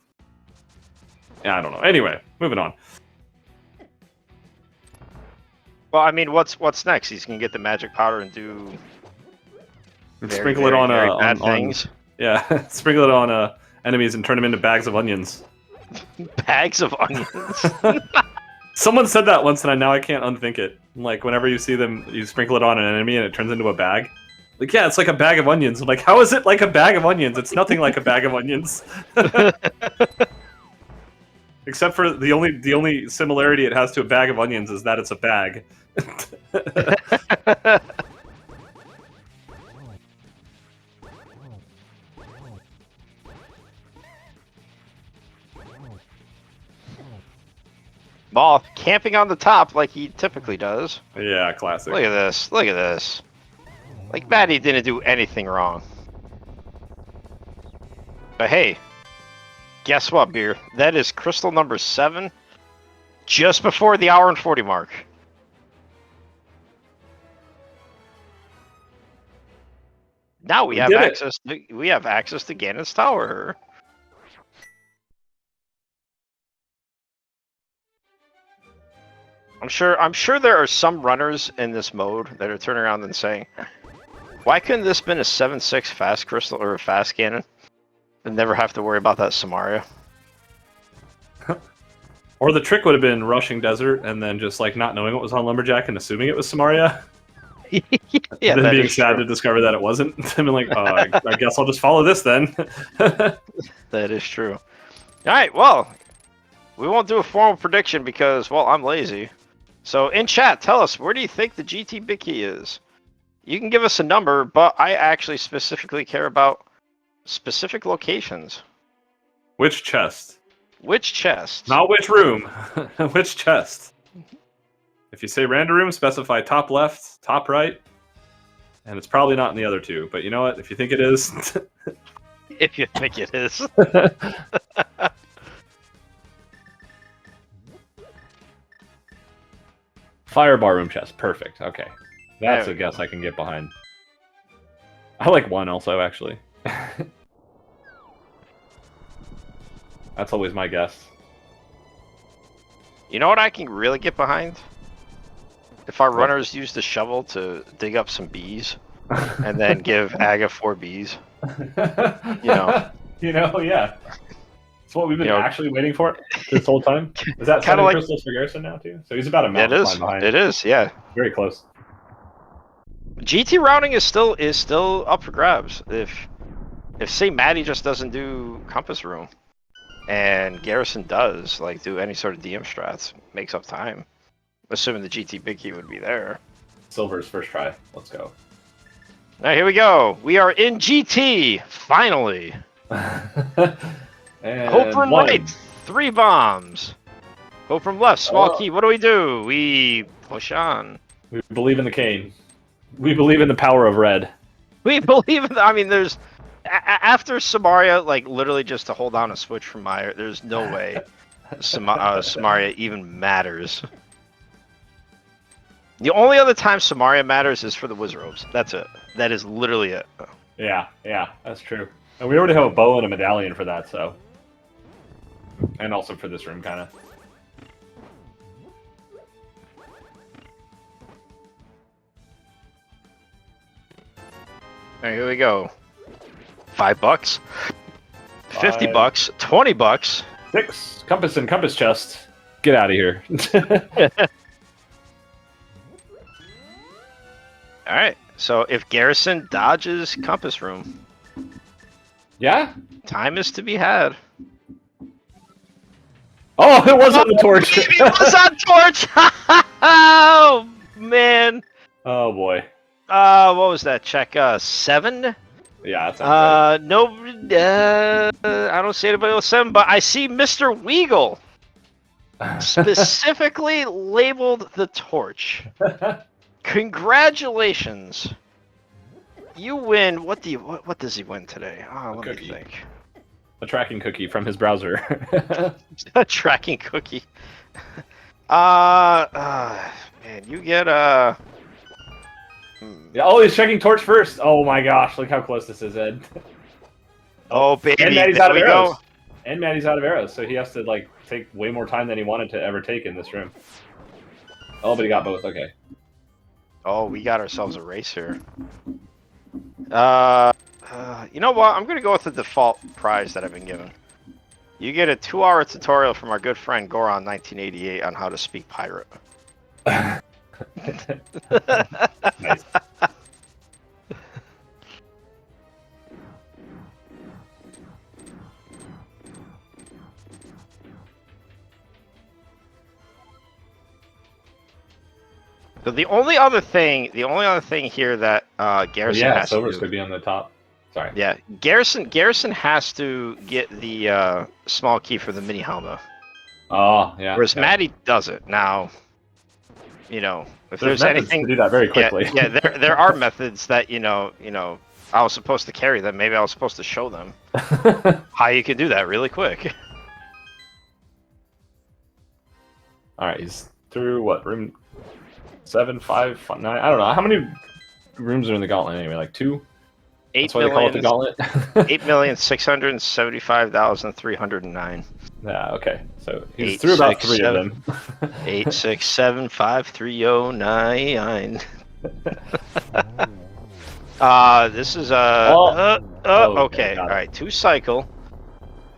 Yeah, I don't know. Anyway, moving on. Well, I mean, what's next? He's gonna get the magic powder and do. Sprinkle it on things. Yeah, sprinkle it on enemies and turn them into bags of onions. Bags of onions. Someone said that once, and now I can't unthink it. Like, whenever you see them, you sprinkle it on an enemy, and it turns into a bag. Like, yeah, it's like a bag of onions. I'm like, how is it like a bag of onions? It's nothing like a bag of onions. Except for the only similarity it has to a bag of onions is that it's a bag. Moth camping on the top like he typically does. Yeah, classic. Look at this. Look at this. Like, Maddie didn't do anything wrong. But hey, guess what, Beer? That is crystal number 7, just before the hour and 40 mark. Now we have access to Ganon's Tower. I'm sure there are some runners in this mode that are turning around and saying, why couldn't this been a 7/6 fast crystal or a fast Ganon and never have to worry about that Samaria? Or the trick would have been rushing desert and then just like not knowing what was on Lumberjack and assuming it was Samaria. Yeah, then being sad to discover that it wasn't. I mean, like, oh, I guess I'll just follow this then. That is true. All right, well, we won't do a formal prediction because, well, I'm lazy. So in chat, tell us, where do you think the GT Big Key is? You can give us a number, but I actually specifically care about specific locations. Which chest? Which chest? Not which room. Which chest? If you say random room, specify top left, top right, and it's probably not in the other two. But you know what? If you think it is, If you think it is. Firebar room chest. Perfect. Okay. That's There a we guess go. I can get behind. I like 1 also, actually. That's always my guess. You know what I can really get behind? If our What? runners use the shovel to dig up some bees, and then give Aga 4 bees. Yeah. It's what we've been You know- actually waiting for this whole time. Is that Kinda 7 like- crystals for Garrison now, too? So he's about a It mountain is. climb behind. It is. Yeah. Very close. GT routing is still up for grabs. If say Maddie just doesn't do compass room, and Garrison does do any sort of DM strats, makes up time. Assuming the GT Big Key would be there. Silver's first try. Let's go. Now here we go. We are in GT finally. And Hope from 1. right, 3 bombs. Hope from left, small Oh. key. What do? We push on. We believe in the cane. We believe in the power of red. We believe in. I mean, there's after Samaria, literally just to hold down a switch from Meyer. There's no way Samaria even matters. The only other time Samaria matters is for the Wizrobes. That's it. That is literally it. Yeah, that's true. And we already have a bow and a medallion for that, so. And also for this room, kind of. All right, here we go. $5, 50 Five. bucks, 20 bucks. 6. Compass and compass chest. Get out of here. All right. So if Garrison dodges compass room, Yeah? time is to be had. Oh, it was on the torch. It was on torch. Oh man. Oh boy. What was that? Check 7. Yeah, that sounds No. I don't see anybody with 7, but I see Mr. Weagle right. specifically labeled the torch. Congratulations. You win. What does he win today? Oh, let cookie. me think. A tracking cookie from his browser. A tracking cookie. Man, you get Yeah, oh, he's checking torch first. Oh my gosh, look how close this is, Ed. Oh baby, And Maddie's there out of we arrows. go. And Maddie's out of arrows, so he has to take way more time than he wanted to ever take in this room. Oh, but he got both. Okay. Oh, we got ourselves a race here. You know what? I'm gonna go with the default prize that I've been given. You get a 2-hour tutorial from our good friend Goron 1988 on how to speak pirate. Nice. So the only other thing here that Garrison Yeah, has to Silvers do, could be on the top. Sorry. yeah, Garrison has to get the small key for the mini helmet, Oh, yeah. whereas yeah. Maddie does it. Now, if there's methods anything, to do that very quickly. yeah, there are methods that I was supposed to carry them. Maybe I was supposed to show them how you can do that really quick. All right, he's through what room? 7, 5, 9. I don't know how many rooms are in the gauntlet anyway. Like 2. That's why they call it the gauntlet. 8,675,309. Yeah. Okay. So he's 8, through about 6, 3 of them. 8675309. This is Oh, okay. got All it. right, 2 cycle.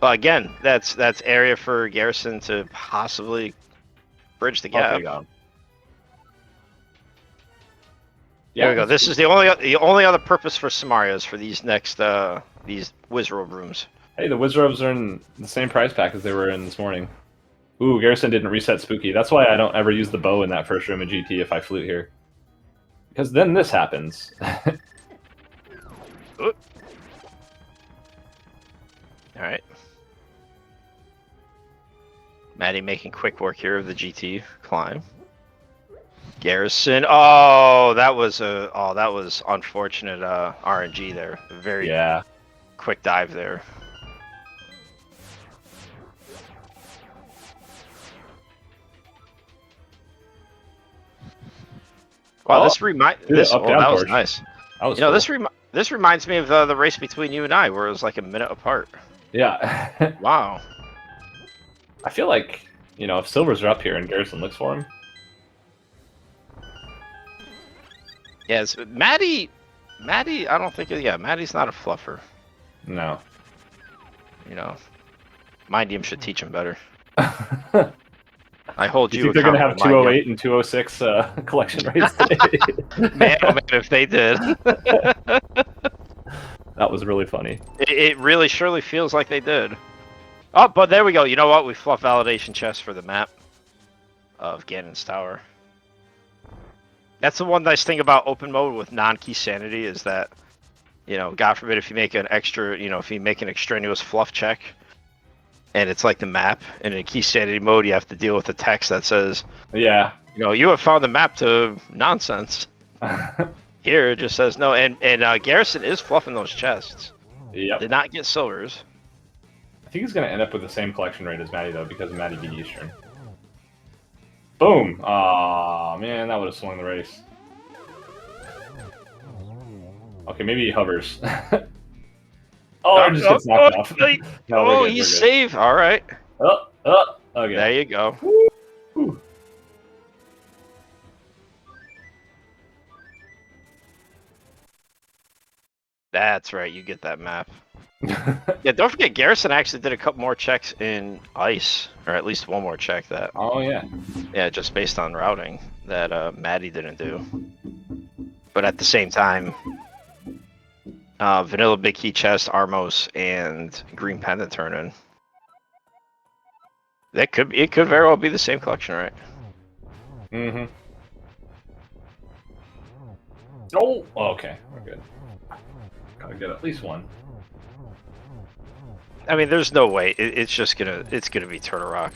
But again, that's area for Garrison to possibly bridge the gap. Okay, got him. There we go. This is the only other purpose for Samaria is for these next these Wizrobe rooms. Hey, the Wizrobes are in the same prize pack as they were in this morning. Ooh, Garrison didn't reset Spooky. That's why I don't ever use the bow in that first room of GT if I flute here. Because then this happens. All right. Maddie making quick work here of the GT climb. Garrison. Oh, that was unfortunate RNG there. Very quick dive there. Wow, Oh, this that was nice. That was this reminds me of the race between you and I, where it was like a minute apart. Yeah. Wow. I feel like, if silvers are up here and Garrison looks for him. Yes, Maddie, I don't think, Maddie's not a fluffer. No. Mind Game should teach him better. I hold you think they're going to have accountable, Mind 208 and 206 collection rates today? Man, oh man, if they did. That was really funny. It really surely feels like they did. Oh, but there we go. You know what? We fluff validation chest for the map of Ganon's Tower. That's the one nice thing about open mode with non-key sanity is that, God forbid if you make an extra, if you make an extraneous fluff check, and it's like the map, and in key sanity mode you have to deal with the text that says, Yeah. You have found the map to nonsense. Here it just says no, and Garrison is fluffing those chests. Yep. Did not get silvers. I think he's going to end up with the same collection rate as Maddie, though, because Maddie beat Eastern. Boom! Aw, man, that would have swung the race. Okay, maybe he hovers. Oh, just gets knocked off. No, he's safe. All right. Okay. There you go. Woo. That's right. You get that map. Yeah, don't forget Garrison actually did a couple more checks in ice, or at least one more check that. Oh yeah. Yeah, just based on routing that Maddie didn't do. But at the same time, vanilla big key chest, Armos, and green pendant turn in. It could very well be the same collection, right? Mm-hmm. Oh, okay, we're good. Gotta get at least one. I mean, there's no way. It's gonna be Turtle Rock.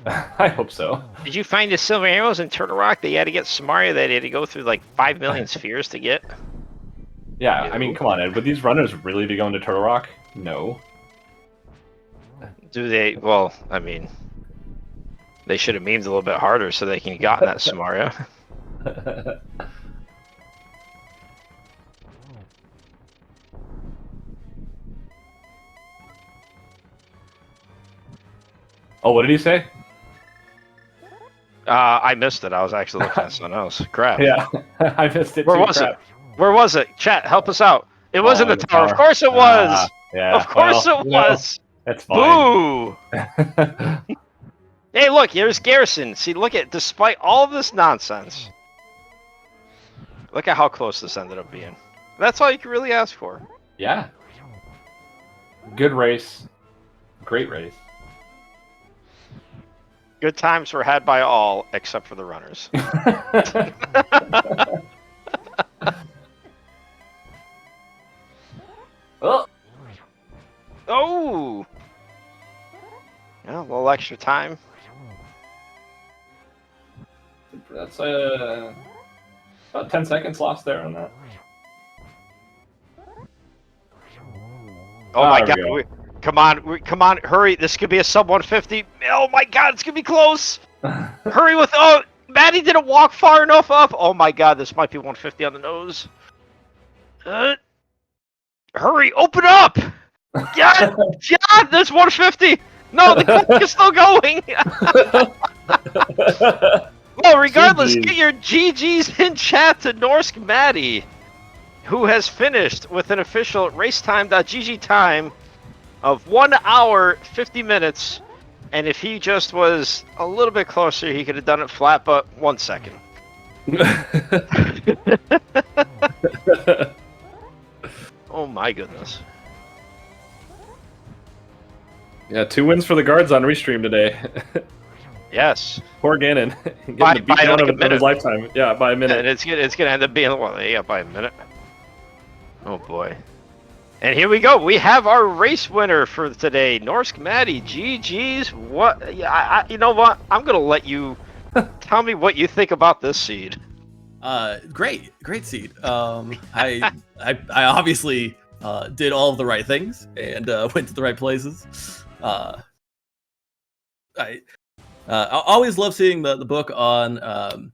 I hope so. Did you find the silver arrows in Turtle Rock? They had to get Samaria. They had to go through like 5 million spheres to get. Yeah, I mean, come on, Ed. Would these runners really be going to Turtle Rock? No. Do they? Well, I mean, they should have memed a little bit harder so they can get that Samaria. Oh, what did he say? I missed it. I was actually looking at something else. Crap. Yeah, I missed it. Where was it? Where was it? Chat, help us out. It was in the tower. Of course it was. Yeah. Of course it was. That's fine. Boo! Hey, look, here's Garrison. See, look at, despite all this nonsense, look at how close this ended up being. That's all you can really ask for. Yeah. Good race. Great race. Good times were had by all, except for the runners. Oh! Oh! Yeah, a little extra time. That's about 10 seconds lost there on that. Oh my god, come on, hurry, this could be a sub 150. Oh my god, it's gonna be close! Hurry with, oh, Maddie didn't walk far enough up! Oh my god, this might be 150 on the nose. Hurry, open up! God, there's 150! No, the clock is still going! Well, regardless, GG. get your GGs in chat to norskmatty, who has finished with an official racetime.gg time of 1 hour, 50 minutes. And if he just was a little bit closer, he could have done it flat, but 1 second. Oh my goodness. Yeah, 2 wins for the guards on Restream today. Yes. Poor Ganon. Getting By the beat down like a of minute. his lifetime. Yeah, by a minute. And it's gonna end up being, well, yeah, by a minute. Oh boy. And here we go. We have our race winner for today, norskmatty. GG's. What? Yeah, you know what? I'm gonna let you Tell me what you think about this seed. Great seed. I obviously did all of the right things and went to the right places. I always love seeing the book on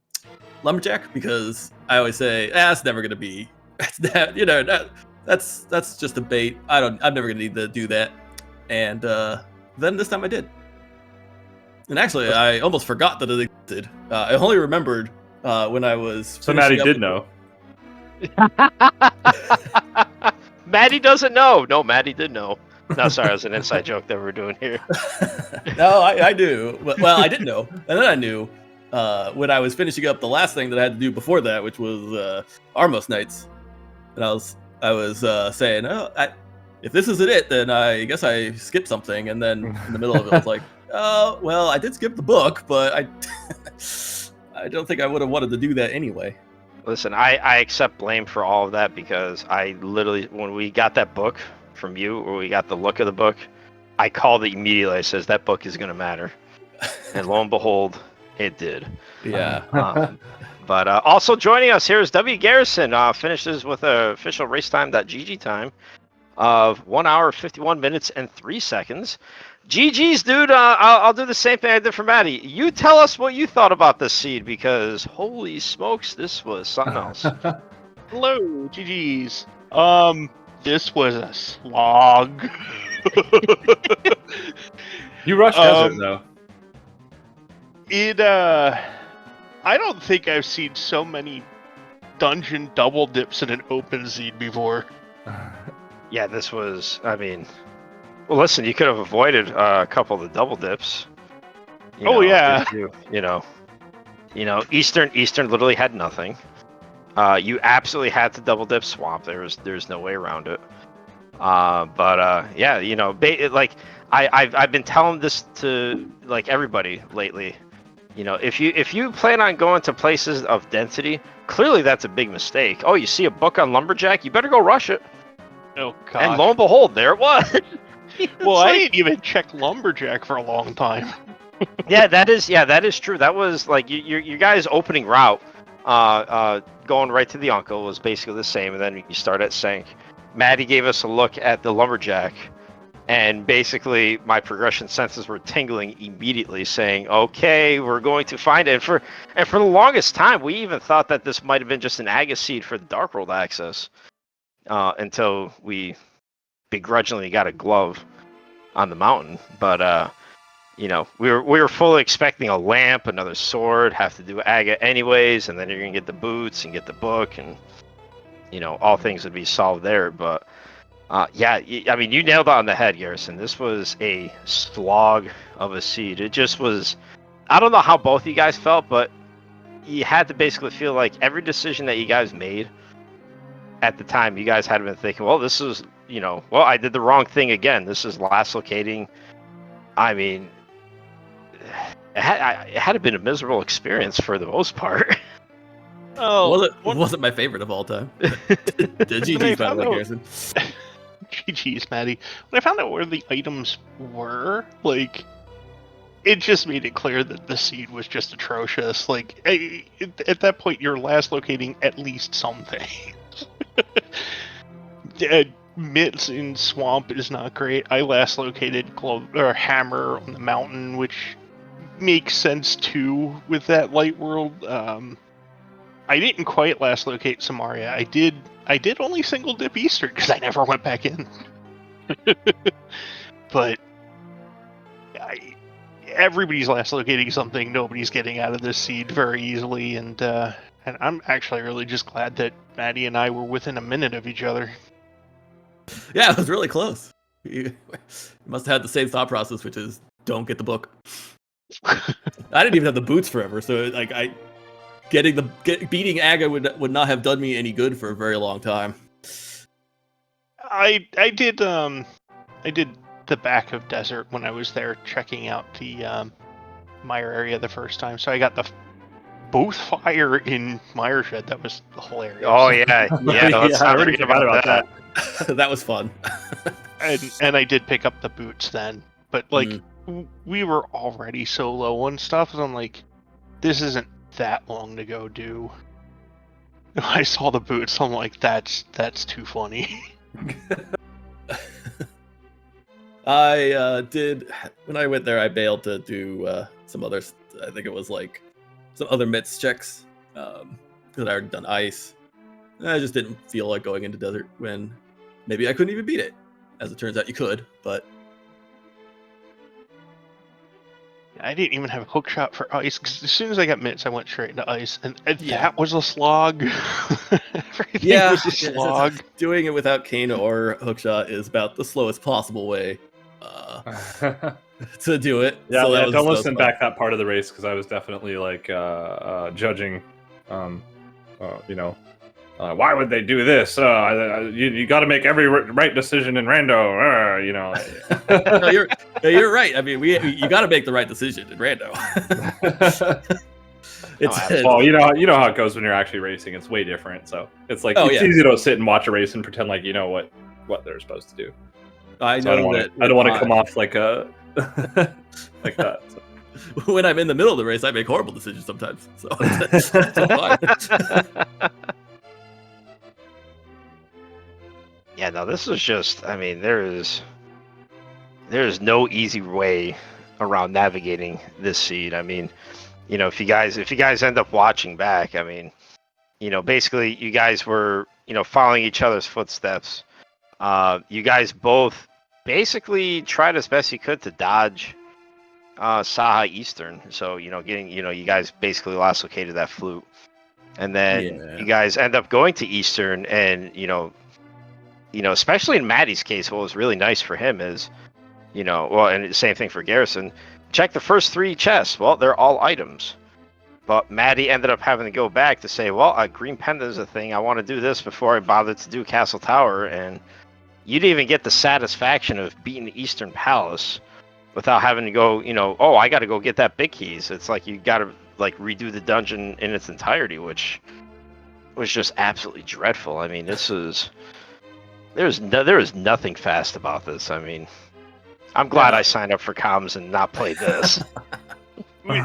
Lumberjack, because I always say it's never gonna be. That's just a bait. I'm never gonna need to do that. And then this time I did. And actually, I almost forgot that it existed. I only remembered when I was. So Maddie did know. Maddie doesn't know. No, Maddie did know. No, sorry, it was an inside joke that we're doing here. No, I do. Well, I didn't know, and then I knew when I was finishing up the last thing that I had to do before that, which was Armos Knights, and I was saying, if this isn't it, then I guess I skipped something, and then in the middle of it, I was like, oh, well, I did skip the book, but I don't think I would have wanted to do that anyway. Listen, I accept blame for all of that, because I literally, when we got that book from you, or we got the look of the book, I called it immediately. I says, that book is going to matter. And lo and behold, it did. Yeah. But also joining us here is WGarrison. Finishes with a official racetime.gg time of 1 hour, 51 minutes, and 3 seconds. GG's, dude. I'll do the same thing I did for Maddie. You tell us what you thought about this seed, because holy smokes, this was something else. Hello, GG's. This was a slog. You rushed Desert, though. I don't think I've seen so many dungeon double dips in an open seed before. Yeah, this was, I mean, well, listen, you could have avoided a couple of the double dips. Yeah. Eastern literally had nothing. You absolutely had to double dip Swamp. There's no way around it. Yeah, I've been telling this to like everybody lately. If you plan on going to places of density, clearly that's a big mistake. Oh, you see a book on Lumberjack, you better go rush it. Oh God! And lo and behold, there it was. Well, I didn't even check Lumberjack for a long time. Yeah, that is true. That was like your guys' opening route, going right to the Uncle was basically the same, and then you start at Sank. Maddie gave us a look at the Lumberjack, and basically my progression senses were tingling immediately, saying, "Okay, we're going to find it." And for the longest time, we even thought that this might have been just an Aga seed for the Dark World access, until we begrudgingly got a glove on the mountain. But we were fully expecting a lamp, another sword, have to do Aga anyways, and then you're gonna get the boots and get the book, and all things would be solved there. But yeah, I mean, you nailed it on the head, Garrison. This was a slog of a seed. It just was. I don't know how both of you guys felt, but you had to basically feel like every decision that you guys made at the time, you guys had been thinking, well, this is, well, I did the wrong thing again. This is last locating. I mean, it had been a miserable experience for the most part. Oh, wasn't my favorite of all time. GG's, by the way, Garrison. GG's, Maddie. When I found out where the items were, like, it just made it clear that the seed was just atrocious. Like, at that point, you're last locating at least something. Mitts in Swamp is not great. I last located Hammer on the mountain, which makes sense too with that light world. I didn't quite last locate Samaria. I did only single dip Eastern because I never went back in. But everybody's last locating something. Nobody's getting out of this seed very easily, and I'm actually really just glad that Maddie and I were within a minute of each other. Yeah, it was really close. You must have had the same thought process, which is don't get the book. I didn't even have the boots forever, so like beating Aga would not have done me any good for a very long time. I did the back of Desert when I was there checking out the Mire area the first time, so I got the booth fire in Mire Shed. That was hilarious. Oh yeah, I already forgot about that. That was fun. and I did pick up the boots then, but like we were already so low on stuff, so I'm like, this isn't that long to go do. I saw the boots. I'm like, that's too funny. I did when I went there. I bailed to do some others. I think it was like some other mitts checks because I already done ice. I just didn't feel like going into desert when maybe I couldn't even beat it. As it turns out, you could, but I didn't even have a hook shot for ice because as soon as I got mitts, I went straight into ice, and that was a slog. Everything was a slog. Doing it without cane or hookshot is about the slowest possible way to do it. Yeah, so don't listen back that part of the race because I was definitely like judging. Why would they do this? You got to make every right decision in rando. No, you're right. I mean, you got to make the right decision in rando. Well, you know how it goes when you're actually racing. It's way different. So it's like it's easy to sit and watch a race and pretend like you know what they're supposed to do. I don't want to come off like a like that. So. When I'm in the middle of the race, I make horrible decisions sometimes. So it's fine. Yeah, no, this is just, I mean, there is no easy way around navigating this seed. I mean, if you guys end up watching back, I mean, basically you guys were, following each other's footsteps. You guys both basically tried as best you could to dodge Saha Eastern. So, you guys basically last located that flute. And then you guys end up going to Eastern and, especially in Maddie's case, what was really nice for him is, and the same thing for Garrison, check the first 3 chests. Well, they're all items. But Maddie ended up having to go back to say, well, a green pendant is a thing. I want to do this before I bothered to do Castle Tower. And you didn't even get the satisfaction of beating the Eastern Palace without having to go, I got to go get that big keys. It's like you got to redo the dungeon in its entirety, which was just absolutely dreadful. I mean, there is nothing fast about this. I mean, I'm glad I signed up for comms and not played this.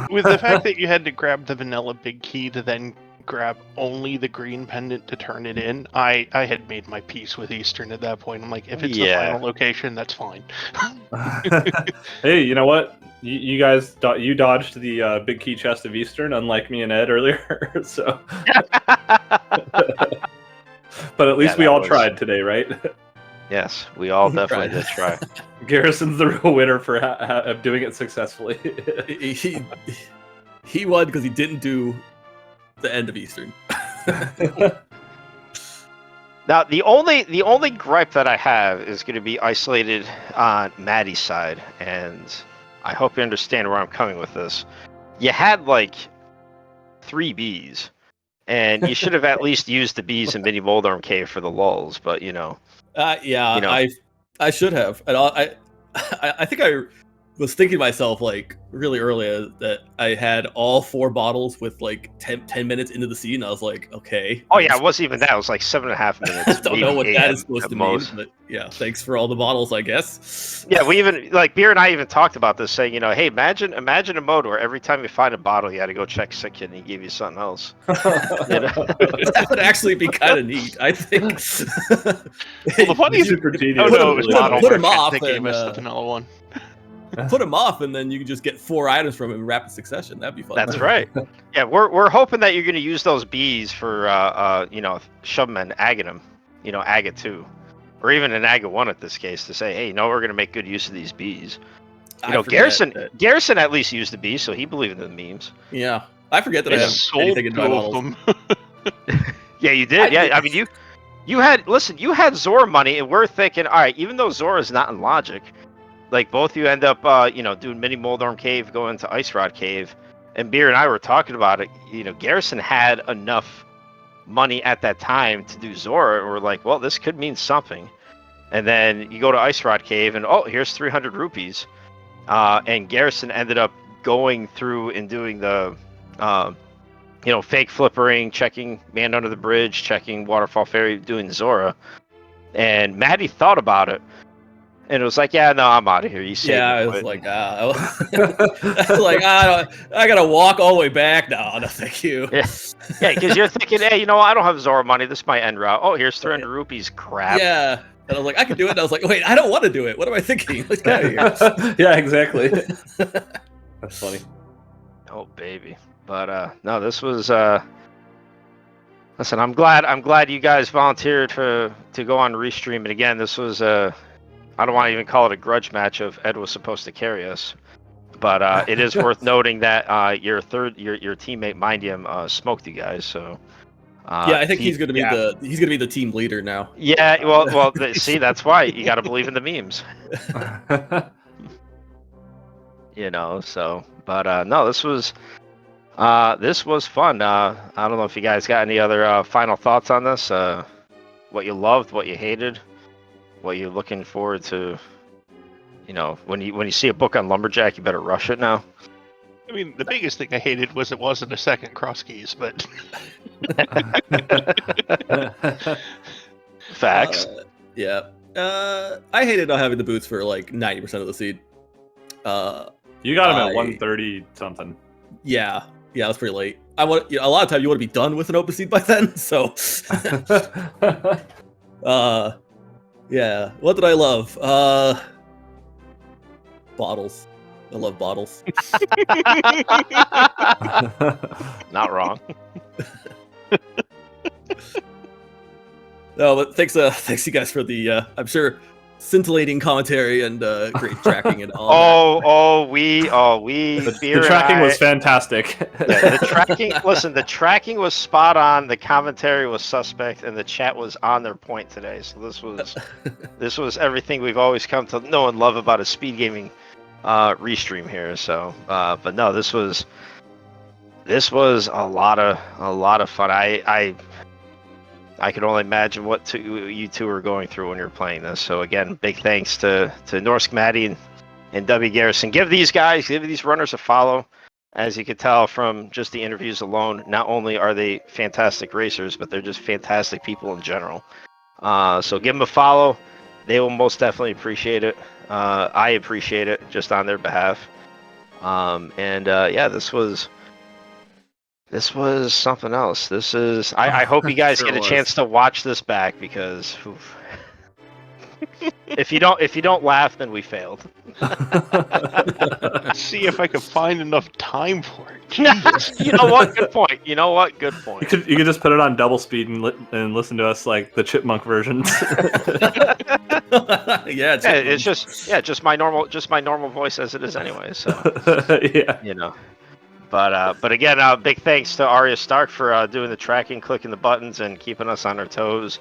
With the fact that you had to grab the vanilla big key to then grab only the green pendant to turn it in, I had made my peace with Eastern at that point. I'm like, if it's the final location, that's fine. Hey, you know what? You guys, you dodged the big key chest of Eastern, unlike me and Ed earlier. So. But at least we all tried today, right? Yes, we all definitely did try. Garrison's the real winner for doing it successfully. he won because he didn't do the end of Eastern. Now, the only gripe that I have is going to be isolated on Maddie's side, and I hope you understand where I'm coming with this. You had 3 bees. And you should have at least used the bees in Mini Moldorm Cave for the lulls, but I should have. And I think I was thinking to myself really early that I had all 4 bottles with 10 minutes into the scene. I was like, okay. Oh yeah, it wasn't even that. It was 7.5 minutes. I don't know what that is supposed to mean, but yeah, thanks for all the bottles, I guess. Yeah, we even Beer and I even talked about this, saying, hey, imagine a mode where every time you find a bottle, you had to go check sick kit and he gave you something else. That would actually be kind of neat, I think. Well, the funny is, super tedious. Put him off. I think he missed the vanilla one. Put him off, and then you can just get 4 items from him in rapid succession. That'd be fun. That's right. Yeah, we're hoping that you're going to use those bees for shove them in Aghanim, Agate 2, or even in Agate 1 at this case, to say, hey, we're going to make good use of these bees. Garrison at least used the bees, so he believed in the memes. Yeah, I forget that I have anything in my bottles. Yeah, you did. I mean, you had Zora money, and we're thinking, all right, even though Zora's not in logic. Both you end up, doing Mini Moldorm Cave, going to Ice Rod Cave, and Beer and I were talking about it. Garrison had enough money at that time to do Zora. We're like, well, this could mean something. And then you go to Ice Rod Cave, and here's 300 rupees. And Garrison ended up going through and doing the, fake flippering, checking Man Under the Bridge, checking Waterfall Ferry, doing Zora. And Maddie thought about it. And it was like, yeah, no, I'm out of here. You saved Yeah, me. I was But- like, I was like, I gotta walk all the way back. No, thank you. Yeah. Yeah, because you're thinking, hey, you know, I don't have Zora money. This might end route. Oh, here's 300 rupees. Crap. Yeah. And I was like, I could do it. And I was like, wait, I don't want to do it. What am I thinking? Let's get out of here. Yeah, exactly. That's funny. Oh, baby. But no, this was. Listen, I'm glad you guys volunteered to go on Restream. And again, this was I don't want to even call it a grudge match of Ed was supposed to carry us. But it is worth noting that your teammate Mindium smoked you guys. So Yeah, I think he's gonna be the team leader now. Yeah, well, see, that's why you got to believe in the memes, you know. So, but no, this was fun. I don't know if you guys got any other final thoughts on this. What you loved, what you hated, what you're looking forward to. You know, when you see a book on lumberjack, you better rush it now. I mean, the biggest thing I hated was it wasn't a second cross keys, but Facts. Yeah. I hated not having the boots for like 90% of the seed. You got him at 130 something. Yeah, it was pretty late. A lot of times you want to be done with an open seed by then. So, yeah. What did I love? Bottles. I love bottles. Not wrong. No, but thanks you guys for the I'm sure scintillating commentary and great tracking and all. The tracking was fantastic. Yeah, the tracking. Listen, the tracking was spot on. The commentary was suspect, and the chat was on their point today. So this was everything we've always come to know and love about a speed gaming restream here. So, but no, this was a lot of fun. I could only imagine what you two are going through when you're playing this. So again, big thanks to norskmatty and WGarrison. Give these runners a follow. As you could tell from just the interviews alone, not only are they fantastic racers, but they're just fantastic people in general. So give them a follow. They will most definitely appreciate it. I appreciate it just on their behalf. Yeah, this was something else. I hope you guys Sure get a was. chance to watch this back because if you don't laugh, then we failed. see if I could find enough time for it. You know what? Good point. Good point. You could just put it on double speed and listen to us like the chipmunk versions. Yeah, It's just my normal voice as it is anyway. So Yeah. you know. But again, big thanks to Arya Stark for doing the tracking, clicking the buttons, and keeping us on our toes.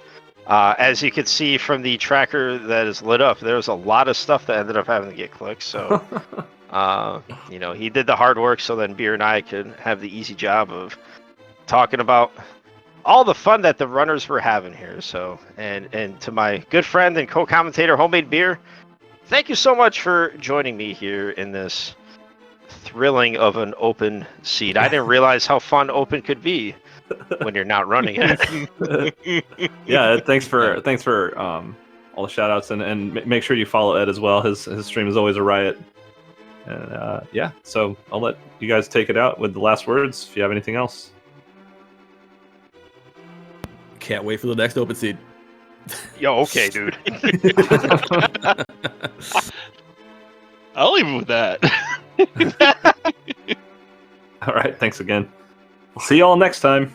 As you can see from the tracker that is lit up, there's a lot of stuff that ended up having to get clicked. So, he did the hard work so then Beer and I could have the easy job of talking about all the fun that the runners were having here. So, and to my good friend and co-commentator, Homemade Beer, thank you so much for joining me here in this thrilling of an open seed. I didn't realize how fun open could be when you're not running it. Yeah, thanks for all the shout outs and make sure you follow Ed as well. His stream is always a riot. And yeah, so I'll let you guys take it out with the last words if you have anything else. Can't wait for the next open seed. Yo, okay, dude. I'll leave it with that. All right, thanks again. We'll see you all next time.